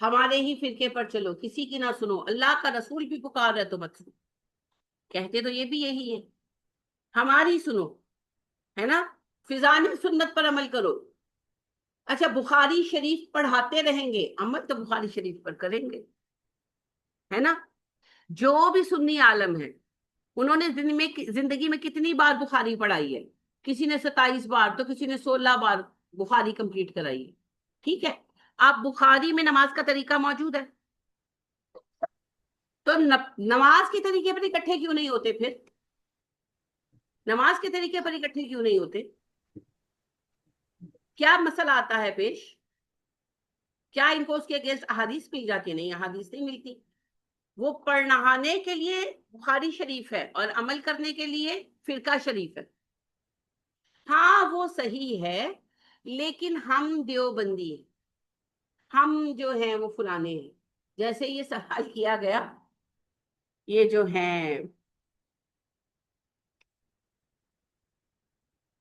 ہمارے ہی فرقے پر چلو، کسی کی نہ سنو، اللہ کا رسول بھی پکار رہے تو مت سنو، کہتے تو یہ بھی یہی ہے، ہماری سنو، ہے نا، فضان سنت پر عمل کرو۔ اچھا بخاری شریف پڑھاتے رہیں گے، عمل تو بخاری شریف پر کریں گے، ہے نا۔ جو بھی سنی عالم ہے انہوں نے زندگی میں کتنی بار بخاری پڑھائی ہے؟ کسی نے 27 بار تو کسی نے 16 بار بخاری کمپلیٹ کرائی ہے، ٹھیک ہے۔ آپ بخاری میں نماز کا طریقہ موجود ہے، تو نماز کے طریقے پر اکٹھے کیوں نہیں ہوتے پھر؟ نماز کے طریقے پر اکٹھے کیوں نہیں ہوتے؟ کیا مسئلہ آتا ہے پیش؟ کیا ان کو اس کے اگینسٹ احادیث مل جاتی؟ نہیں، احادیث نہیں ملتی۔ وہ پڑھانے کے لیے بخاری شریف ہے اور عمل کرنے کے لیے فرقہ شریف ہے۔ ہاں وہ صحیح ہے، لیکن ہم دیوبندی ہیں، ہم جو ہیں وہ فلانے ہیں۔ جیسے یہ سوال کیا گیا، یہ جو ہیں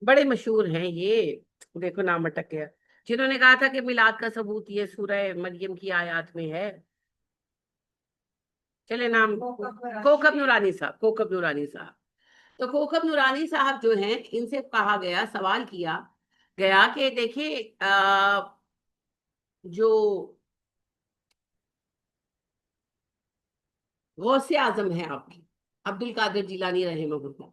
بڑے مشہور ہیں، یہ دیکھو نام اٹک گیا، جنہوں نے کہا تھا کہ میلاد کا ثبوت یہ سورہ مریم کی آیات میں ہے، چلے نام، کوکب نورانی صاحب، کوکب نورانی صاحب۔ تو کوکب نورانی صاحب جو ہیں، ان سے کہا گیا، سوال کیا گیا کہ دیکھیں جو غوث اعظم ہے آپ کی، عبد القادر جیلانی رحمہ اللہ،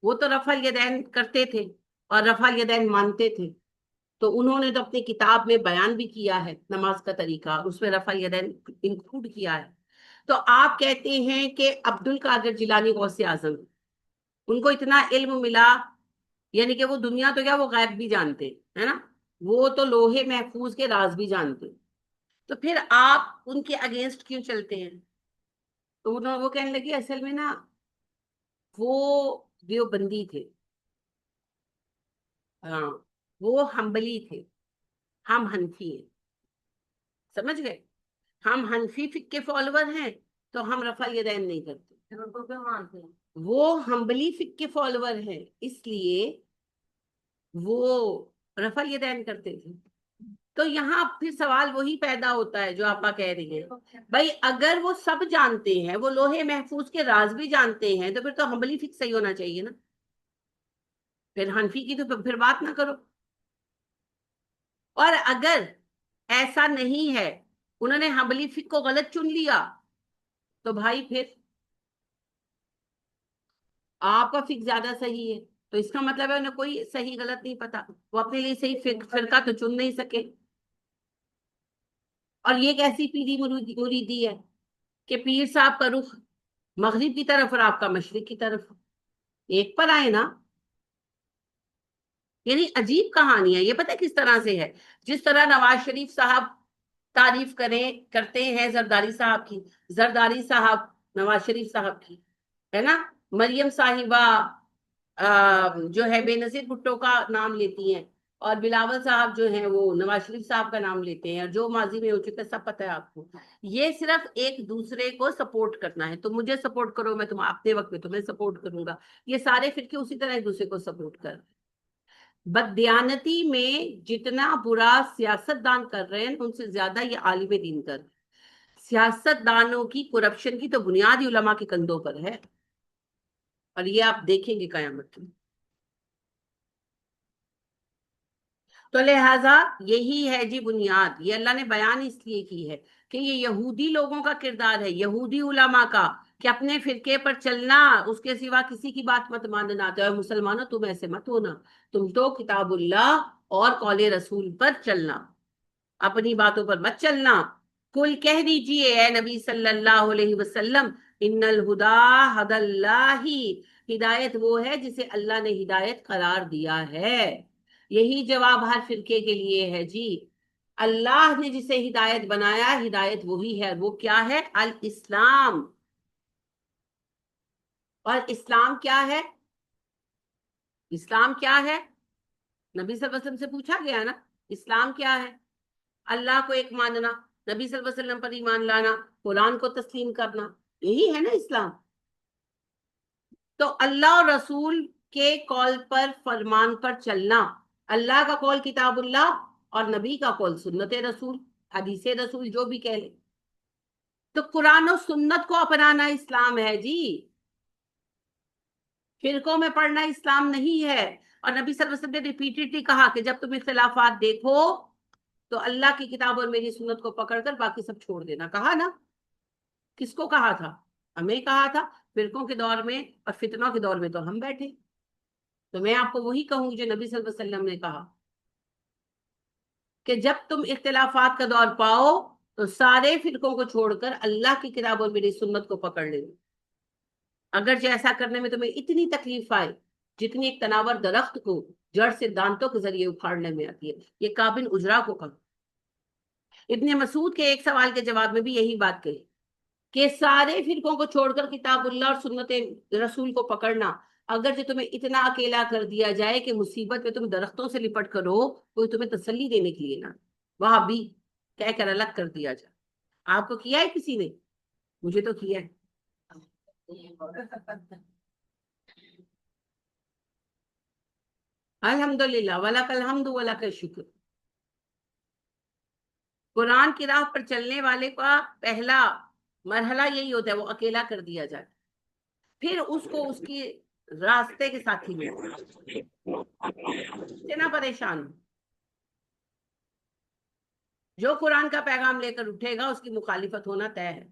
وہ تو رفع الیدین کرتے تھے اور رفع الیدین مانتے تھے، تو انہوں نے تو اپنی کتاب میں بیان بھی کیا ہے نماز کا طریقہ، اس میں رفع الیدین انکلوڈ کیا ہے۔ تو آپ کہتے ہیں کہ عبد القادر جیلانی غوث اعظم، ان کو اتنا علم ملا، یعنی کہ وہ دنیا تو کیا، وہ غیب بھی جانتے، ہے نا، وہ تو لوہے محفوظ کے راز بھی جانتے، تو پھر آپ ان کے اگینسٹ کیوں چلتے ہیں؟ تو وہ کہنے لگے اصل میں نا وہ دیوبندی تھے، ہاں وہ حنبلی تھے، ہم حنفی ہیں، سمجھ گئے؟ ہم حنفی فقہ کے فالوور ہیں تو ہم رفع الیدین نہیں کرتے، وہ حنبلی فقہ کے فالوور ہیں اس لیے وہ رفع الیدین کرتے تھے۔ تو یہاں پھر سوال وہی پیدا ہوتا ہے جو آپ کہہ رہی ہیں، بھائی اگر وہ سب جانتے ہیں، وہ لوہے محفوظ کے راز بھی جانتے ہیں، تو پھر تو حنبلی فقہ صحیح ہونا چاہیے نا، پھر حنفی کی تو پھر بات نہ کرو۔ اور اگر ایسا نہیں ہے، انہوں نے حنبلی فقہ کو غلط چن لیا، تو بھائی پھر آپ کا فقہ زیادہ صحیح ہے، تو اس کا مطلب ہے انہیں کوئی صحیح غلط نہیں پتا، وہ اپنے لیے صحیح فرقہ تو چن نہیں سکے۔ اور یہ کیسی پیری مریدی ہے کہ پیر صاحب کا رخ مغرب کی طرف اور آپ کا مشرق کی طرف، ایک پر آئے نا، یعنی عجیب کہانی ہے یہ، پتہ کس طرح سے ہے؟ جس طرح نواز شریف صاحب تعریف کرتے ہیں زرداری صاحب کی، زرداری صاحب نواز شریف صاحب کی، ہے نا، مریم صاحبہ جو ہے بے نظیر بھٹو کا نام لیتی ہیں، اور بلاول صاحب جو ہیں وہ نواز شریف صاحب کا نام لیتے ہیں، اور جو ماضی میں ہو چکا سب پتہ ہے آپ کو۔ یہ صرف ایک دوسرے کو سپورٹ کرنا ہے، تم مجھے سپورٹ کرو، میں تم اپنے وقت میں تمہیں سپورٹ کروں گا، یہ سارے فرقے اسی طرح ایک دوسرے کو سپورٹ کر۔ بددیانتی میں جتنا برا سیاست دان کر رہے ہیں ان سے زیادہ یہ عالم دین کر رہے ہیں۔ سیاست دانوں کی کرپشن کی تو بنیاد علماء کے کندھوں پر ہے، اور یہ آپ دیکھیں گے قیامت میں۔ تو لہٰذا یہی ہے جی بنیاد، یہ اللہ نے بیان اس لیے کی ہے کہ یہ یہودی لوگوں کا کردار ہے، یہودی علماء کا، کہ اپنے فرقے پر چلنا، اس کے سوا کسی کی بات مت ماننا، تو مسلمانوں تم ایسے مت ہونا، تم تو کتاب اللہ اور قول رسول پر چلنا، اپنی باتوں پر مت چلنا۔ کل کہہ دیجئے اے نبی صلی اللہ علیہ وسلم، ان الہدا ہد اللہ، ہدایت وہ ہے جسے اللہ نے ہدایت قرار دیا ہے۔ یہی جواب ہر فرقے کے لیے ہے جی، اللہ نے جسے ہدایت بنایا، ہدایت وہی ہے، وہ کیا ہے؟ الاسلام۔ اور اسلام کیا ہے؟ اسلام کیا ہے؟ نبی صلی اللہ علیہ وسلم سے پوچھا گیا نا، اسلام کیا ہے؟ اللہ کو ایک ماننا، نبی صلی اللہ علیہ وسلم پر ایمان لانا، قرآن کو تسلیم کرنا، یہی ہے نا اسلام۔ تو اللہ اور رسول کے قول پر، فرمان پر چلنا، اللہ کا قول کتاب اللہ اور نبی کا قول سنت رسول، حدیث رسول جو بھی کہہ لے. تو قرآن و سنت کو اپنانا اسلام ہے جی، فرقوں میں پڑھنا اسلام نہیں ہے. اور نبی صلی اللہ علیہ وسلم نے ریپیٹڈلی کہا کہ جب تم اختلافات دیکھو تو اللہ کی کتاب اور میری سنت کو پکڑ کر باقی سب چھوڑ دینا. کہا نا؟ کس کو کہا تھا؟ ہمیں کہا تھا. فرقوں کے دور میں اور فتنوں کے دور میں تو ہم بیٹھے. تو میں آپ کو وہی کہوں جو نبی صلی اللہ علیہ وسلم نے کہا کہ جب تم اختلافات کا دور پاؤ تو سارے فرقوں کو چھوڑ کر اللہ کی کتاب اور میری سنت کو پکڑ لینا. اگرچہ ایسا کرنے میں تمہیں اتنی تکلیف آئے جتنی ایک تناور درخت کو جڑ سے دانتوں کے ذریعے اکھاڑنے میں آتی ہے. یہ کابن اجرا کو کہا. ابن مسعود کے ایک سوال کے جواب میں بھی یہی بات کہی کہ سارے فرقوں کو چھوڑ کر کتاب اللہ اور سنت رسول کو پکڑنا. اگر جو تمہیں اتنا اکیلا کر دیا جائے کہ مصیبت میں تم درختوں سے لپٹ کر ہو، کوئی تمہیں تسلی دینے کے لیے نہ، وہاں بھی کہہ کر الگ کر دیا جائے. آپ کو کیا ہے کسی نے؟ مجھے تو کیا ہے. الحمدللہ ولک الحمد ولک الشکر. قرآن کی راہ پر چلنے والے کا پہلا مرحلہ یہی ہوتا ہے، وہ اکیلا کر دیا جائے، پھر اس کو اس کی راستے کے ساتھی میں اتنا پریشان. جو قرآن کا پیغام لے کر اٹھے گا اس کی مخالفت ہونا طے ہے.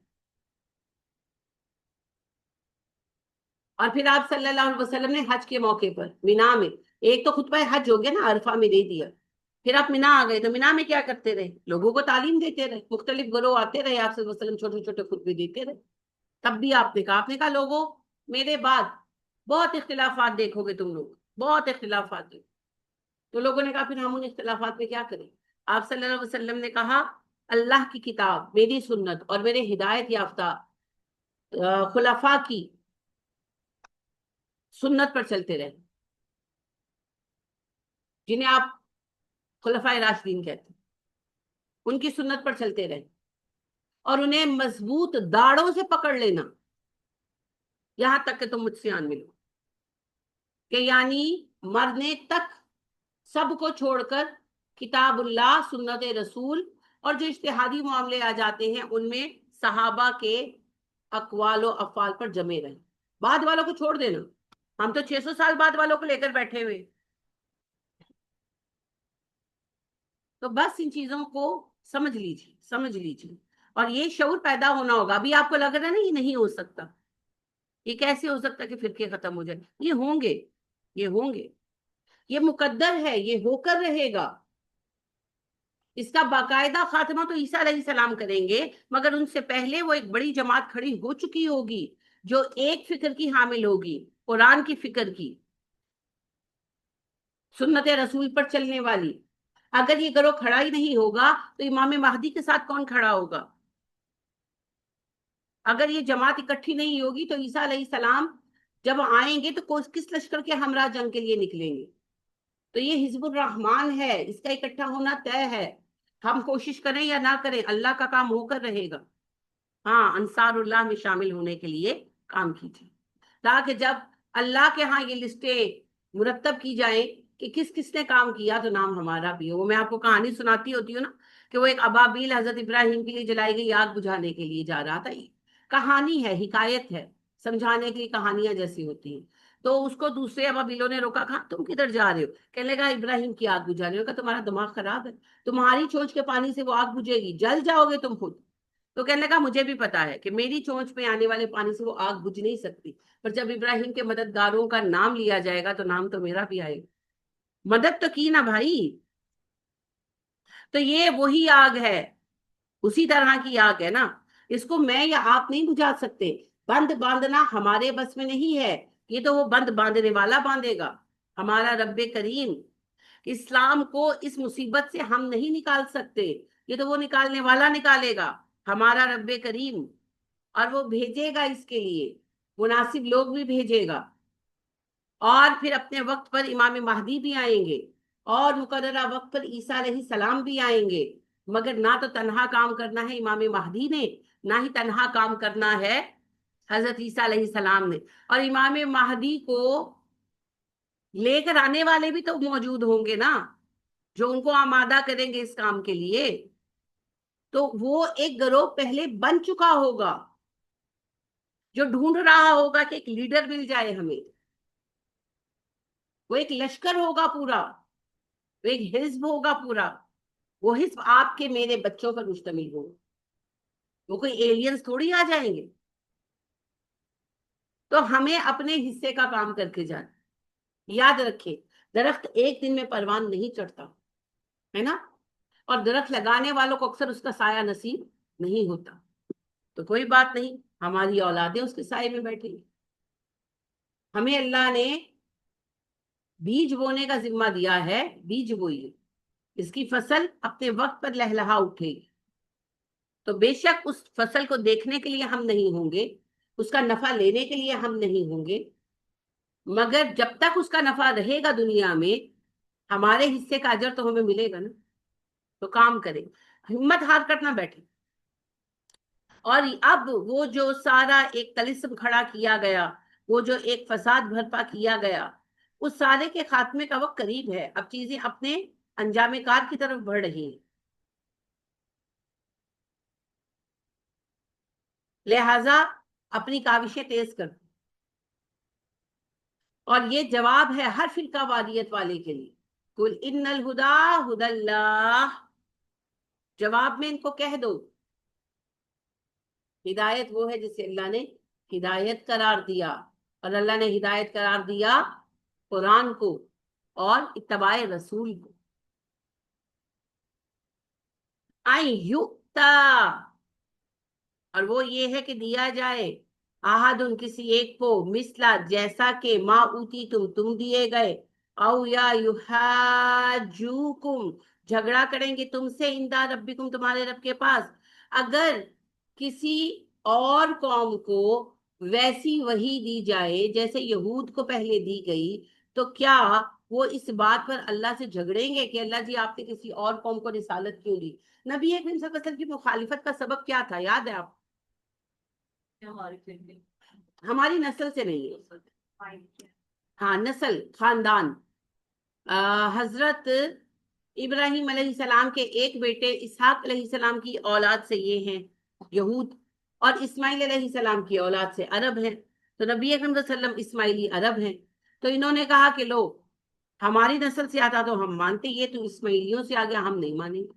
اور پھر آپ صلی اللہ علیہ وسلم نے حج کے موقع پر مینا میں، ایک تو خطبہ حج ہو گیا نا، عرفہ میں دے دیا، پھر آپ مینا آ گئے تو مینا میں کیا کرتے رہے؟ لوگوں کو تعلیم دیتے رہے. مختلف گروہ آتے رہے، آپ صلی اللہ علیہ وسلم چھوٹے چھوٹے خطبے دیتے رہے. تب بھی آپ نے کہا لوگوں میرے بعد بہت اختلافات دیکھو گے تم لوگ، بہت اختلافات دیکھو. تو لوگوں نے کہا پھر ہم ان اختلافات میں کیا کریں؟ آپ صلی اللہ علیہ وسلم نے کہا اللہ کی کتاب، میری سنت اور میرے ہدایت یافتہ خلفاء کی سنت پر چلتے رہے، جنہیں آپ خلفائے راشدین کہتے ہیں. ان کی سنت پر چلتے رہے اور انہیں مضبوط داڑوں سے پکڑ لینا یہاں تک کہ تم مجھ سے آن ملو. کہ یعنی مرنے تک سب کو چھوڑ کر کتاب اللہ، سنت رسول اور جو اجتہادی معاملے آ جاتے ہیں ان میں صحابہ کے اقوال و افعال پر جمے رہے. بعد والوں کو چھوڑ دینا. ہم تو 600 سال بعد والوں کو لے کر بیٹھے ہوئے. تو بس ان چیزوں کو سمجھ لیجیے، سمجھ لیجیے. اور یہ شعور پیدا ہونا ہوگا. ابھی آپ کو لگ رہا ہے نا یہ نہیں ہو سکتا، یہ کیسے ہو سکتا کہ فرقے ختم ہو جائے؟ یہ ہوں گے، یہ ہوں گے، یہ مقدر ہے، یہ ہو کر رہے گا. اس کا باقاعدہ خاتمہ تو عیسیٰ علیہ السلام کریں گے، مگر ان سے پہلے وہ ایک بڑی جماعت کھڑی ہو چکی ہوگی جو ایک فکر کی حامل ہوگی، قرآن کی فکر کی، سنت رسول پر چلنے والی. اگر یہ گروہ کھڑا ہی نہیں ہوگا تو امام مہدی کے ساتھ کون کھڑا ہوگا؟ اگر یہ جماعت اکٹھی نہیں ہوگی تو عیسیٰ علیہ السلام جب آئیں گے تو کس لشکر کے ہمراہ جنگ کے لیے نکلیں گے؟ تو یہ حزب الرحمان ہے، اس کا اکٹھا ہونا طے ہے. ہم کوشش کریں یا نہ کریں اللہ کا کام ہو کر رہے گا. ہاں، انصار اللہ میں شامل ہونے کے لیے کام کیجیے تاکہ جب اللہ کے ہاں یہ لسٹیں مرتب کی جائیں کہ کس کس نے کام کیا تو نام ہمارا بھی ہو. میں آپ کو کہانی سناتی ہوتی ہوں نا کہ وہ ایک ابابیل حضرت ابراہیم کے لیے جلائی گئی آگ بجھانے کے لیے جا رہا تھا. کہانی ہے، حکایت ہے، سمجھانے کے لیے کہانیاں جیسی ہوتی ہیں. تو اس کو دوسرے ابابیلوں نے روکا، کہا تم کدھر جا رہے ہو؟ کہنے لگا ابراہیم کی آگ بجھانے. ہو کہ تمہارا دماغ خراب ہے، تمہاری چونچ کے پانی سے وہ آگ بجھے گی، جل جاؤ گے تم خود. تو کہنے لگا مجھے بھی پتا ہے کہ میری چونچ میں آنے والے پانی سے وہ آگ بجھ نہیں سکتی، پر جب ابراہیم کے مددگاروں کا نام لیا جائے گا تو نام تو میرا بھی آئے گا. مدد تو کی نا بھائی. تو یہ وہی آگ ہے، اسی طرح کی آگ ہے نا. اس کو میں یا آپ نہیں بجھا سکتے. بند باندھنا ہمارے بس میں نہیں ہے، یہ تو وہ بند باندھنے والا باندھے گا، ہمارا رب کریم. اسلام کو اس مصیبت سے ہم نہیں نکال سکتے، یہ تو وہ نکالنے والا نکالے گا، ہمارا رب کریم. اور وہ بھیجے گا اس کے لیے مناسب لوگ بھی بھیجے گا. اور پھر اپنے وقت پر امام مہدی بھی آئیں گے اور مقررہ وقت پر عیسیٰ علیہ السلام بھی آئیں گے. مگر نہ تو تنہا کام کرنا ہے امام مہدی نے، نہ ہی تنہا کام کرنا ہے حضرت عیسیٰ علیہ السلام نے. اور امام مہدی کو لے کر آنے والے بھی تو موجود ہوں گے نا، جو ان کو آمادہ کریں گے اس کام کے لیے. تو وہ ایک گروہ پہلے بن چکا ہوگا جو ڈھونڈ رہا ہوگا کہ ایک لیڈر مل جائے ہمیں. وہ ایک لشکر ہوگا پورا, وہ ایک حزب ہوگا پورا. وہ حزب آپ کے میرے بچوں پر مشتمل ہوگا. وہ کوئی ایلینز تھوڑی آ جائیں گے. تو ہمیں اپنے حصے کا کام کر کے جانا. یاد رکھیں, درخت ایک دن میں پروان نہیں چڑھتا ہے نا, اور درخت لگانے والوں کو اکثر اس کا سایہ نصیب نہیں ہوتا. تو کوئی بات نہیں, ہماری اولادیں اس کے سائے میں بیٹھیں گی. ہمیں اللہ نے بیج بونے کا ذمہ دیا ہے, بیج بوئیے, اس کی فصل اپنے وقت پر لہلہا اٹھے گی. تو بے شک اس فصل کو دیکھنے کے لیے ہم نہیں ہوں گے, اس کا نفع لینے کے لیے ہم نہیں ہوں گے, مگر جب تک اس کا نفع رہے گا دنیا میں, ہمارے حصے کا اجر تو ہمیں ملے گا نا. تو کام کریں, ہمت ہار کر نہ بیٹھے. اور اب وہ جو سارا ایک طلسم کھڑا کیا گیا, وہ جو ایک فساد بھرپا کیا گیا, اس سارے کے خاتمے کا وقت قریب ہے. اب چیزیں اپنے انجام کار کی طرف بڑھ رہی ہیں. لہذا اپنی کاوشیں تیز کر. اور یہ جواب ہے ہر فرقہ واریت والے کے لیے. قل ان الہدا ہدی اللہ, جواب میں ان کو کہہ دو, ہدایت وہ ہے جسے اللہ نے ہدایت قرار دیا. اور اللہ نے ہدایت قرار دیا قرآن کو اور اتباع رسول کو. یؤتا, اور وہ یہ ہے کہ دیا جائے, احد ان کسی ایک کو, مثلا جیسا کہ ما اوتی تم دیے گئے, او یا یحاجوکم جھگڑا کریں گے تم سے, عند ربکم تمہارے رب کے پاس. اگر کسی اور قوم کو ویسی وحی دی جائے جیسے یہود کو پہلے دی گئی, تو کیا وہ اس بات پر اللہ سے جھگڑیں گے کہ اللہ جی آپ نے کسی اور قوم کو رسالت کیوں دی؟ نبی اکرم صلی اللہ علیہ وسلم کی مخالفت کا سبب کیا تھا, یاد ہے آپ؟ ہماری نسل سے نہیں ہے, ہاں نسل, خاندان. حضرت ابراہیم علیہ السلام کے ایک بیٹے اسحاق علیہ السلام کی اولاد سے یہ ہیں یہود, اور اسماعیل علیہ السلام کی اولاد سے عرب ہیں. تو نبی اکرم صلی اللہ علیہ وسلم اسماعیلی عرب ہیں. تو انہوں نے کہا کہ لو ہماری نسل سے آتا تو ہم مانتے, یہ تو اسماعیلیوں سے آ گیا, ہم نہیں مانیں گے.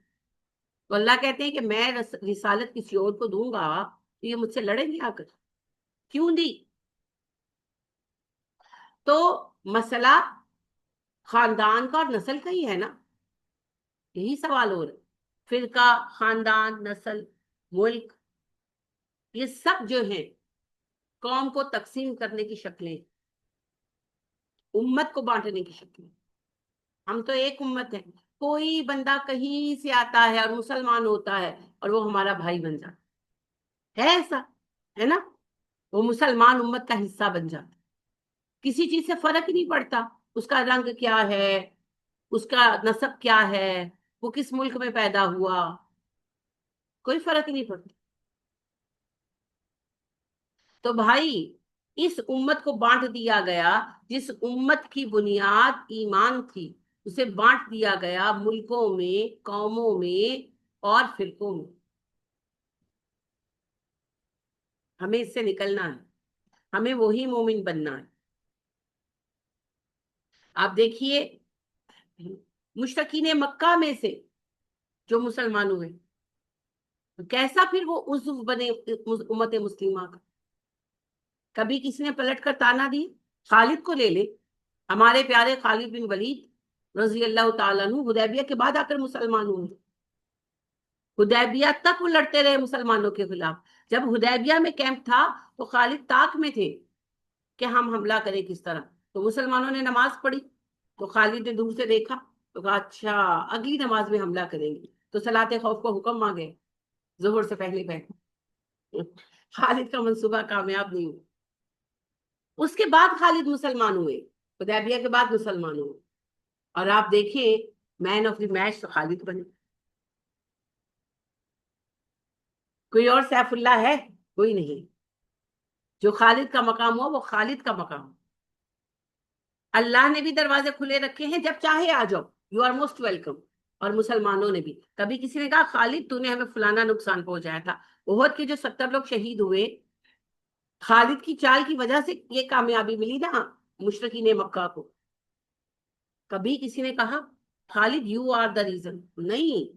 تو اللہ کہتے ہیں کہ میں رسالت کسی اور کو دوں گا تو یہ مجھ سے لڑیں گے آ کر, کیوں دی؟ تو مسئلہ خاندان کا اور نسل کا ہی ہے نا, یہی سوال ہو رہا ہے. فرقہ, خاندان, نسل, ملک, یہ سب جو ہیں قوم کو تقسیم کرنے کی شکلیں, امت کو بانٹنے کی شکلیں. ہم تو ایک امت ہے, کوئی بندہ کہیں سے آتا ہے اور مسلمان ہوتا ہے اور وہ ہمارا بھائی بن جاتا ہے, ایسا ہے نا, وہ مسلمان امت کا حصہ بن جاتا. کسی چیز سے فرق ہی نہیں پڑتا, اس کا رنگ کیا ہے, اس کا نسب کیا ہے, وہ کس ملک میں پیدا ہوا, کوئی فرق ہی نہیں پڑتا. تو بھائی اس امت کو بانٹ دیا گیا, جس امت کی بنیاد ایمان تھی اسے بانٹ دیا گیا ملکوں میں, قوموں میں اور فرقوں میں. ہمیں اس سے نکلنا ہے, ہمیں وہی مومن بننا ہے. آپ دیکھیے مشرکین مکہ میں سے جو مسلمان ہوئے, کیسا پھر وہ عضو بنے امت مسلمہ کا. کبھی کسی نے پلٹ کر تانا دی؟ خالد کو لے لے, ہمارے پیارے خالد بن ولید رضی اللہ تعالیٰ عنہ حدیبیہ کے بعد آ کر مسلمان ہوئے. حدیبیہ تک وہ لڑتے رہے مسلمانوں کے خلاف. جب حدیبیہ میں کیمپ تھا تو خالد طاق میں تھے کہ ہم حملہ کریں کس طرح. تو مسلمانوں نے نماز پڑھی تو خالد نے دور سے دیکھا تو کہا اچھا اگلی نماز میں حملہ کریں گے, تو صلاۃ خوف کو حکم مانگے ظہر سے پہلے پہلے. خالد کا منصوبہ کامیاب نہیں ہوا. اس کے بعد خالد مسلمان ہوئے, حدیبیہ کے بعد مسلمان ہوئے, اور آپ دیکھیں مین آف دی میچ تو خالد بنے. کوئی اور سیف اللہ ہے؟ کوئی نہیں. جو خالد کا مقام ہو وہ خالد کا مقام. اللہ نے بھی دروازے کھلے رکھے ہیں, جب چاہے آ جاؤ, یو آر موسٹ ویلکم. اور مسلمانوں نے بھی. کبھی کسی نے کہا خالد تو نے ہمیں فلانا نقصان پہنچایا تھا. احد کے جو 70 لوگ شہید ہوئے، خالد کی چال کی وجہ سے یہ کامیابی ملی نا مشرکین مکہ کو. کبھی کسی نے کہا خالد یو آر دا ریزن؟ نہیں،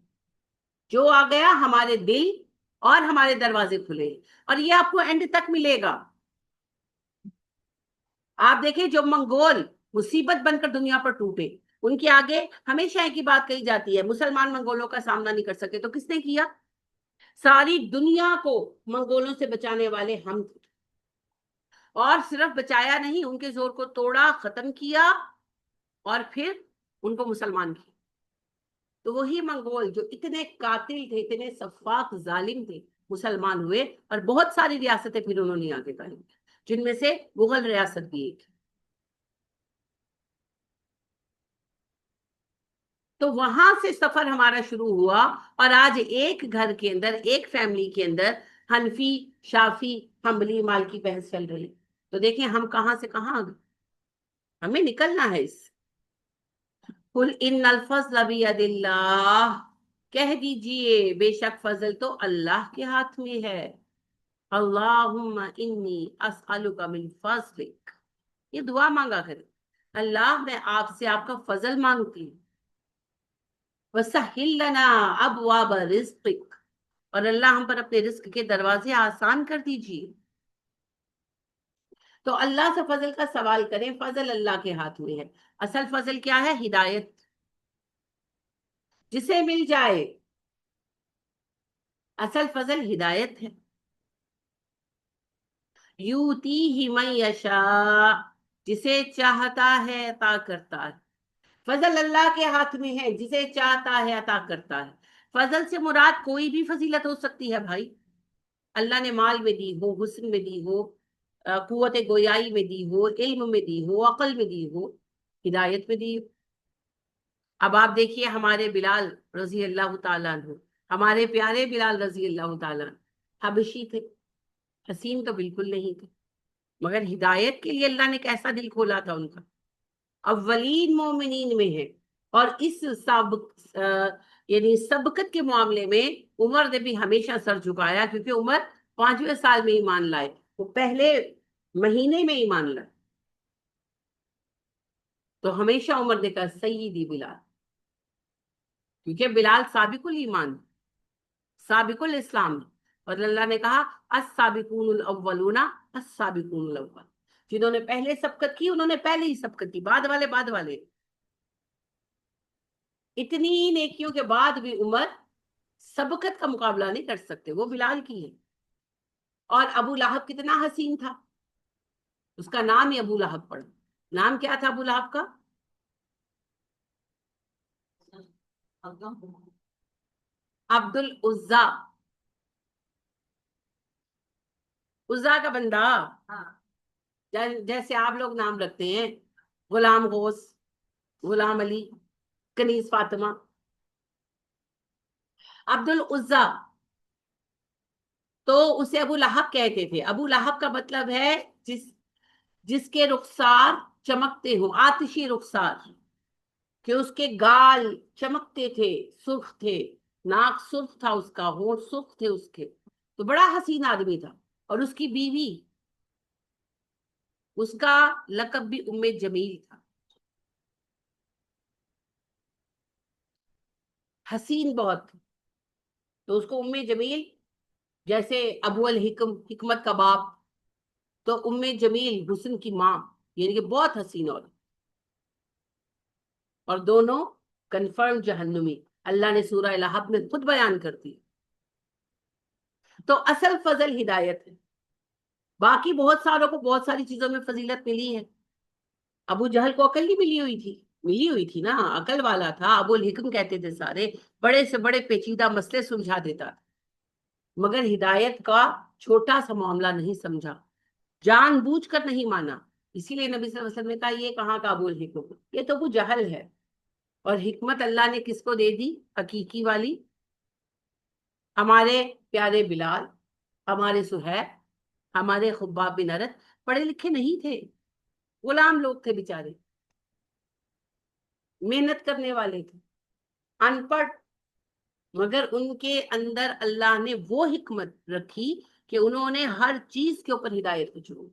جو آ گیا ہمارے دل اور ہمارے دروازے کھلے، اور یہ آپ کو اینڈ تک ملے گا. آپ دیکھیں جو منگول مصیبت بن کر دنیا پر ٹوٹے، ان کے آگے ہمیشہ ایک ہی بات کہی جاتی ہے، مسلمان منگولوں کا سامنا نہیں کر سکے. تو کس نے کیا؟ ساری دنیا کو منگولوں سے بچانے والے ہم تھے. اور صرف بچایا نہیں، ان کے زور کو توڑا، ختم کیا، اور پھر ان کو مسلمان کیا. تو وہی منگول جو اتنے قاتل تھے، اتنے سفاک ظالم تھے، مسلمان ہوئے، اور بہت ساری ریاستیں پھر انہوں نے آگے قائم کی، جن میں سے مغل ریاست بھی ایک. تو وہاں سے سفر ہمارا شروع ہوا، اور آج ایک گھر کے اندر، ایک فیملی کے اندر حنفی، شافی، حنبلی، مالکی بحث چل رہی. تو دیکھیں ہم کہاں سے کہاں آ گئے. ہمیں نکلنا ہے اس. قل ان الفضل بید اللہ، کہہ دیجئے بے شک فضل تو اللہ کے ہاتھ میں ہے. اللہم انی اسألک من فضلک، یہ دعا مانگا کرے، اللہ میں آپ سے آپ کا فضل مانگتی ہوں. وسہل لنا ابواب رزقک، اور اللہ ہم پر اپنے رزق کے دروازے آسان کر دیجیے. تو اللہ سے فضل کا سوال کریں، فضل اللہ کے ہاتھ میں ہے. اصل فضل کیا ہے؟ ہدایت. جسے مل جائے، اصل فضل ہدایت ہے. یوتی من یشاء، جسے چاہتا ہے عطا کرتا ہے. فضل اللہ کے ہاتھ میں ہے، جسے چاہتا ہے عطا کرتا ہے. فضل سے مراد کوئی بھی فضیلت ہو سکتی ہے بھائی. اللہ نے مال میں دی ہو، حسن میں دی ہو، قوت گویائی میں دی ہو، علم میں دی ہو، عقل میں دی ہو، ہدایت میں دی ہو. اب آپ دیکھیے ہمارے بلال رضی اللہ تعالیٰ عنہ، ہمارے پیارے بلال رضی اللہ تعالیٰ عنہ، حبشی تھے، حسین تو بالکل نہیں تھے، مگر ہدایت کے لیے اللہ نے کیسا دل کھولا تھا ان کا. اولین مومنین میں ہے. اور اس یعنی سبقت کے معاملے میں عمر نے بھی ہمیشہ سر جھکایا، کیونکہ عمر 5ویں سال میں ایمان لائے، وہ پہلے مہینے میں ایمان لائے. تو ہمیشہ عمر نے کہا سیدی بلال، کیونکہ بلال سابق الایمان، سابق الاسلام. اور اللہ نے کہا السابقون الاولون، السابقون الاول، جنہوں نے پہلے سبقت کی انہوں نے پہلے ہی سبقت کی، بعد والے بعد والے. اتنی نیکیوں کے بعد بھی عمر سبقت کا مقابلہ نہیں کر سکتے، وہ بلال کی ہے. اور ابو لہب کتنا حسین تھا، اس کا نام ہی ابو لہب پڑا. نام کیا تھا ابو لہب کا؟ عبد العزا، عزا کا بندہ. جیسے آپ لوگ نام رکھتے ہیں، غلام غوث، غلام علی، کنیز فاطمہ. عبد العزا، تو اسے ابو لہب کہتے تھے. ابو لہب کا مطلب ہے جس کے رخسار چمکتے ہوں، آتشی رخسار، کہ اس کے گال چمکتے تھے، سرخ تھے، ناک سرخ تھا اس کا، ہونٹ سرخ تھے اس کے. تو بڑا حسین آدمی تھا. اور اس کی بیوی، اس کا لقب بھی ام جمیل تھا. حسین بہت تھا. تو اس کو ام جمیل، جیسے ابو الحکم، حکمت کا باپ، تو ام جمیل حسن کی ماں، یعنی کہ بہت حسین. اور دونوں کنفرم جہنمی، اللہ نے سورہ لہب میں خود بیان کر دی. تو اصل فضل ہدایت ہے. باقی بہت ساروں کو بہت ساری چیزوں میں فضیلت ملی ہے. ابو جہل کو عقل نہیں ملی ہوئی تھی نا، عقل والا تھا. ابو الحکم کہتے تھے سارے بڑے سے بڑے پیچیدہ مسئلے سلجھا دیتا تھا، مگر ہدایت کا چھوٹا سا معاملہ نہیں سمجھا، جان بوجھ کر نہیں مانا. اسی لیے نبی صلی اللہ علیہ وسلم نے کہا یہ کہاں کا ابو الحکم، یہ تو ابو جہل ہے. اور حکمت اللہ نے کس کو دے دی حقیقی والی؟ ہمارے پیارے بلال، ہمارے سہیب، ہمارے خباب بن ارت پڑھے لکھے نہیں تھے، غلام لوگ تھے بیچارے، محنت کرنے والے تھے. ان پڑھ، مگر ان کے اندر اللہ نے وہ حکمت رکھی کہ انہوں نے ہر چیز کے اوپر ہدایت کو چنو.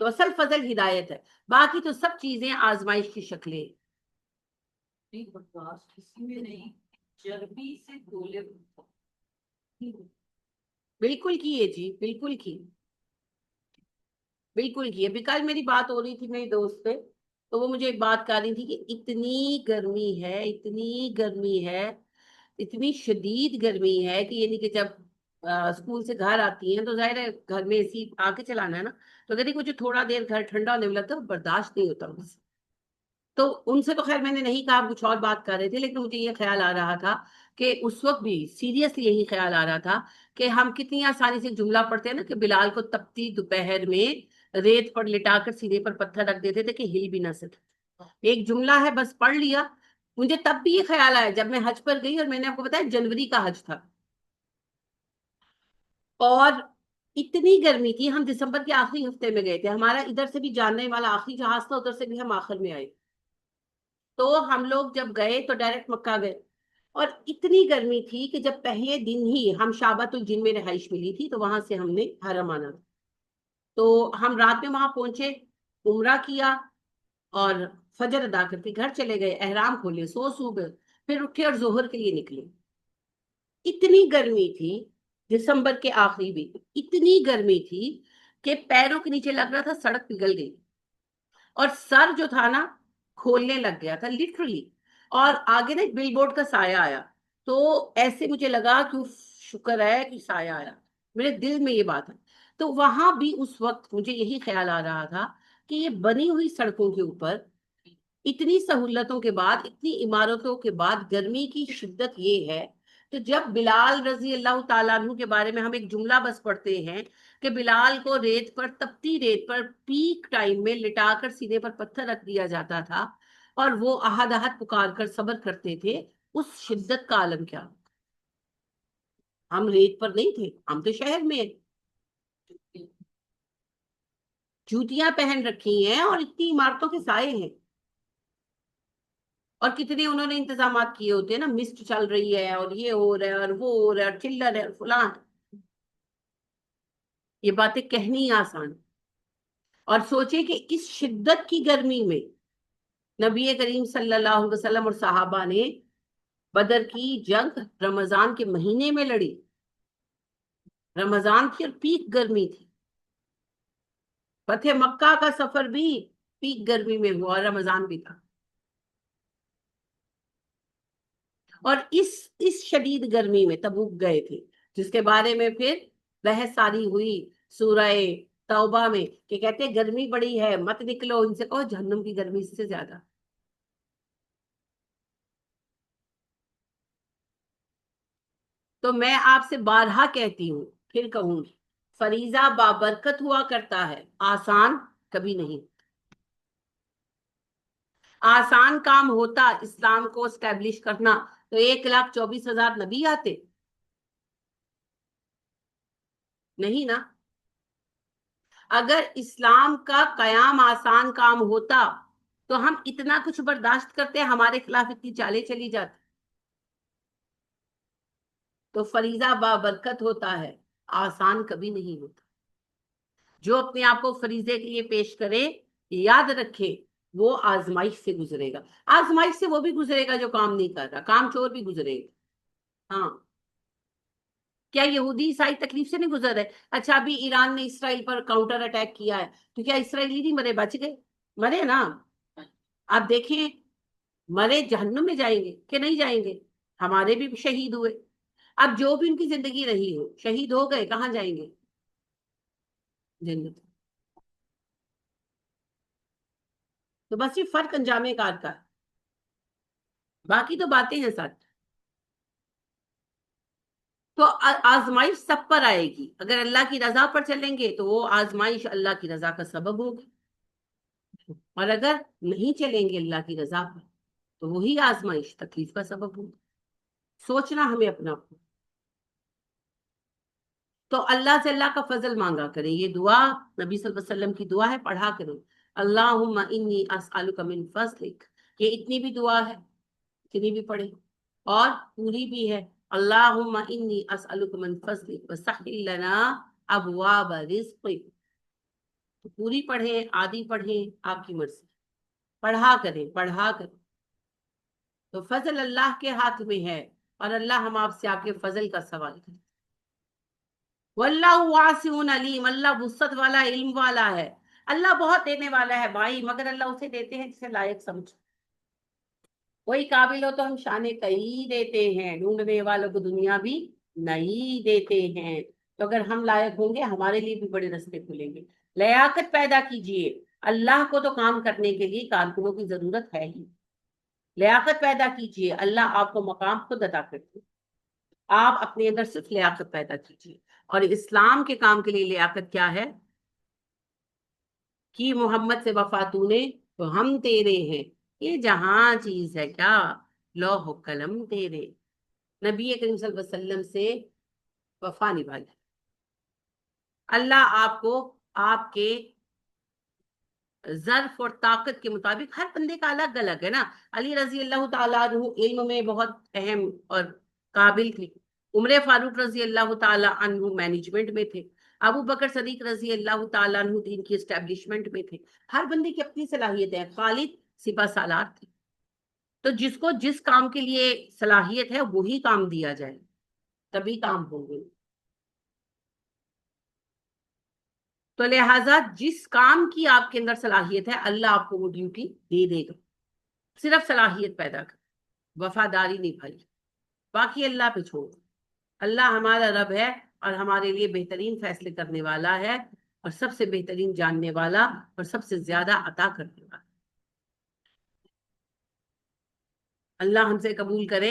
تو اصل فضل ہدایت ہے، باقی تو سب چیزیں آزمائش کی شکلیں. کسی میں نہیں، چربی سے گولے بالکل کیے جی، بالکل کی، بالکل کی. ابھی کل میری بات ہو رہی تھی میری دوست سے، تو وہ مجھے ایک بات کر رہی تھی کہ اتنی گرمی ہے، اتنی گرمی ہے، اتنی شدید گرمی ہے کہ یعنی کہ جب اسکول سے گھر آتی ہیں تو ظاہر ہے گھر میں اے سی آ کے چلانا ہے نا، تو کہتی کچھ تھوڑا دیر گھر ٹھنڈا ہونے والا تھا، برداشت نہیں ہوتا مجھ سے. تو ان سے تو خیر میں نے نہیں کہا، کچھ اور بات کر رہے تھے، لیکن مجھے یہ خیال آ رہا تھا کہ اس وقت بھی سیریسلی یہی خیال آ رہا تھا کہ ہم کتنی آسانی سے جملہ پڑھتے ہیں نا کہ بلال کو تپتی دوپہر میں ریت پر لٹا کر سینے پر پتھر رکھ دیتے تھے کہ ہل بھی نہ سکے. ایک جملہ ہے بس پڑھ لیا. مجھے تب بھی یہ خیال آیا جب میں حج پر گئی، اور میں نے آپ کو بتایا جنوری کا حج تھا، اور اتنی گرمی تھی. ہم دسمبر کے آخری ہفتے میں گئے تھے، ہمارا ادھر سے بھی جاننے والا آخری جہاز تھا، ادھر سے بھی ہم آخر میں آئے. تو ہم لوگ جب گئے تو ڈائریکٹ مکہ گئے، اور اتنی گرمی تھی کہ جب پہلے دن ہی ہم شعبۃ الجن میں رہائش ملی تھی تو وہاں سے ہم نے حرم آنا. تو ہم رات میں وہاں پہنچے، عمرہ کیا، اور فجر ادا کر کے گھر چلے گئے، احرام کھولے، سو گئے، پھر اٹھے اور ظہر کے لیے نکلے. اتنی گرمی تھی، دسمبر کے آخری بھی اتنی گرمی تھی کہ پیروں کے نیچے لگ رہا تھا سڑک پگھل گئی، اور سر جو تھا نا کھولنے لگ گیا تھا لٹرلی. اور آگے نا بل بورڈ کا سایہ آیا، تو ایسے مجھے لگا کہ شکر ہے کہ سایہ آیا، میرے دل میں یہ بات ہے. تو وہاں بھی اس وقت مجھے یہی خیال آ رہا تھا کہ یہ بنی ہوئی سڑکوں کے اوپر اتنی سہولتوں کے بعد، اتنی عمارتوں کے بعد گرمی کی شدت یہ ہے. تو جب بلال رضی اللہ تعالیٰ عنہ کے بارے میں ہم ایک جملہ بس پڑھتے ہیں کہ بلال کو ریت پر، تپتی ریت پر پیک ٹائم میں لٹا کر سینے پر پتھر رکھ دیا جاتا تھا، اور وہ احد احد پکار کر صبر کرتے تھے، اس شدت کا عالم کیا. ہم ریت پر نہیں تھے، ہم تو شہر میں جوتیاں پہن رکھی ہیں اور اتنی عمارتوں کے سائے ہیں، اور کتنے انہوں نے انتظامات کیے ہوتے ہیں نا، مسٹ چل رہی ہے اور یہ ہو رہا ہے اور وہ ہو رہا ہے اور چلر ہے اور فلان. یہ باتیں کہنی آسان، اور سوچے کہ اس شدت کی گرمی میں نبی کریم صلی اللہ علیہ وسلم اور صحابہ نے بدر کی جنگ رمضان کے مہینے میں لڑی. رمضان تھی اور پیک گرمی تھی. فتح مکہ کا سفر بھی پیک گرمی میں ہوا اور رمضان بھی تھا. اور اس شدید گرمی میں تبوک گئے تھے، جس کے بارے میں پھر بحث ساری ہوئی سورہ توبہ میں کہ کہتے ہیں گرمی بڑی ہے مت نکلو، ان سے کہو جہنم کی گرمی سے زیادہ. تو میں آپ سے بارہا کہتی ہوں، پھر کہوں گی، فریضہ بابرکت ہوا کرتا ہے، آسان کبھی نہیں. آسان کام ہوتا اسلام کو اسٹیبلش کرنا تو 1,24,000 نبی آتے نہیں نا. اگر اسلام کا قیام آسان کام ہوتا تو ہم اتنا کچھ برداشت کرتے، ہمارے خلاف اتنی چالیں چلی جاتی. تو فریضہ بابرکت ہوتا ہے، آسان کبھی نہیں ہوتا. جو اپنے آپ کو فریضے کے لیے پیش کرے، یاد رکھے وہ آزمائش سے گزرے گا. آزمائش سے وہ بھی گزرے گا جو کام نہیں کر رہا، کام چور بھی گزرے گا. ہاں، کیا یہودی عیسائی تکلیف سے نہیں گزر رہے؟ اچھا ابھی ایران نے اسرائیل پر کاؤنٹر اٹیک کیا ہے، تو کیا اسرائیلی نہیں مرے، بچ گئے؟ مرے نا. آپ دیکھیں، مرے جہنم میں جائیں گے کہ نہیں جائیں گے؟ ہمارے بھی شہید ہوئے. اب جو بھی ان کی زندگی رہی ہو، شہید ہو گئے، کہاں جائیں گے؟ جنت. تو بس یہ فرق انجام کار کا ہے، باقی تو باتیں ہیں ساتھ. تو آزمائش سب پر آئے گی، اگر اللہ کی رضا پر چلیں گے تو وہ آزمائش اللہ کی رضا کا سبب ہوگی، اور اگر نہیں چلیں گے اللہ کی رضا پر تو وہی آزمائش تکلیف کا سبب ہوگی. سوچنا ہمیں اپنا. تو اللہ سے اللہ کا فضل مانگا کریں. یہ دعا نبی صلی اللہ علیہ وسلم کی دعا ہے، پڑھا کریں. اللہم انی اسألک من فضلک کہ اتنی بھی دعا ہے، اتنی بھی پڑھے، اور پوری بھی ہے، اللہم انی اسألک من فضلک وسہل لنا ابواب رزقک، تو پوری پڑھیں آدھی پڑھیں آپ کی مرضی، پڑھا کریں پڑھا کریں، تو فضل اللہ کے ہاتھ میں ہے، اور اللہ ہم آپ سے آپ کے فضل کا سوال کریں۔ واللہ واسع علیم، اللہ وسعت والا علم والا ہے، اللہ بہت دینے والا ہے بھائی، مگر اللہ اسے دیتے ہیں جسے لائق سمجھ، کوئی قابل ہو تو ہم شانے کئی دیتے ہیں، ڈھونڈنے والوں کو دنیا بھی نہیں دیتے ہیں، تو اگر ہم لائق ہوں گے ہمارے لیے بھی بڑے رستے کھلیں گے۔ لیاقت پیدا کیجئے، اللہ کو تو کام کرنے کے لیے کارکنوں کی ضرورت ہے ہی، لیاقت پیدا کیجئے، اللہ آپ کو مقام خود عطا کرتے، آپ اپنے اندر صرف لیاقت پیدا کیجئے۔ اور اسلام کے کام کے لیے لیاقت کیا ہے؟ کہ محمد سے وفا تو نے تو ہم تیرے ہیں، یہ جہاں چیز ہے کیا، لوح و قلم تیرے، نبی کریم صلی اللہ علیہ وسلم سے وفا نبھائی، اللہ آپ کو آپ کے ظرف اور طاقت کے مطابق، ہر بندے کا الگ الگ ہے نا، علی رضی اللہ تعالیٰ عنہ علم میں بہت اہم اور قابل تھے، عمر فاروق رضی اللہ تعالیٰ عنہ مینجمنٹ میں تھے، ابو بکر صدیق رضی اللہ تعالیٰ عنہ دین کی اسٹیبلشمنٹ میں تھے، ہر بندے کی اپنی صلاحیت ہے، خالد سپہ سالار تھے، تو جس کو جس کام کے لیے صلاحیت ہے وہی کام دیا جائے، تبھی کام ہوں گے، تو لہٰذا جس کام کی آپ کے اندر صلاحیت ہے اللہ آپ کو وہ ڈیوٹی دے دے گا، صرف صلاحیت پیدا کر، وفاداری نبھائی، باقی اللہ پہ چھوڑ، اللہ ہمارا رب ہے اور ہمارے لیے بہترین فیصلے کرنے والا ہے، اور سب سے بہترین جاننے والا اور سب سے زیادہ عطا کرنے والا، اللہ ہم سے قبول کرے،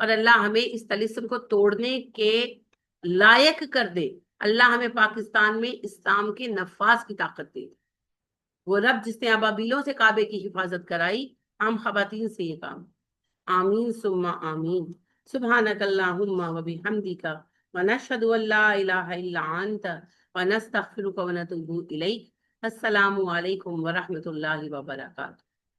اور اللہ ہمیں اس طلسم کو توڑنے کے لائق کر دے، اللہ ہمیں پاکستان میں اسلام کے نفاذ کی طاقت دے، وہ رب جس نے ابابیلوں سے کعبے کی حفاظت کرائی، عام خواتین سے یہ کام، آمین ثم آمین، سبحانک اللہم و بحمدک ونشہد ان لا الہ الا انت ونستغفرک ونتوب الیک، السلام علیکم ورحمۃ اللہ وبرکاتہ۔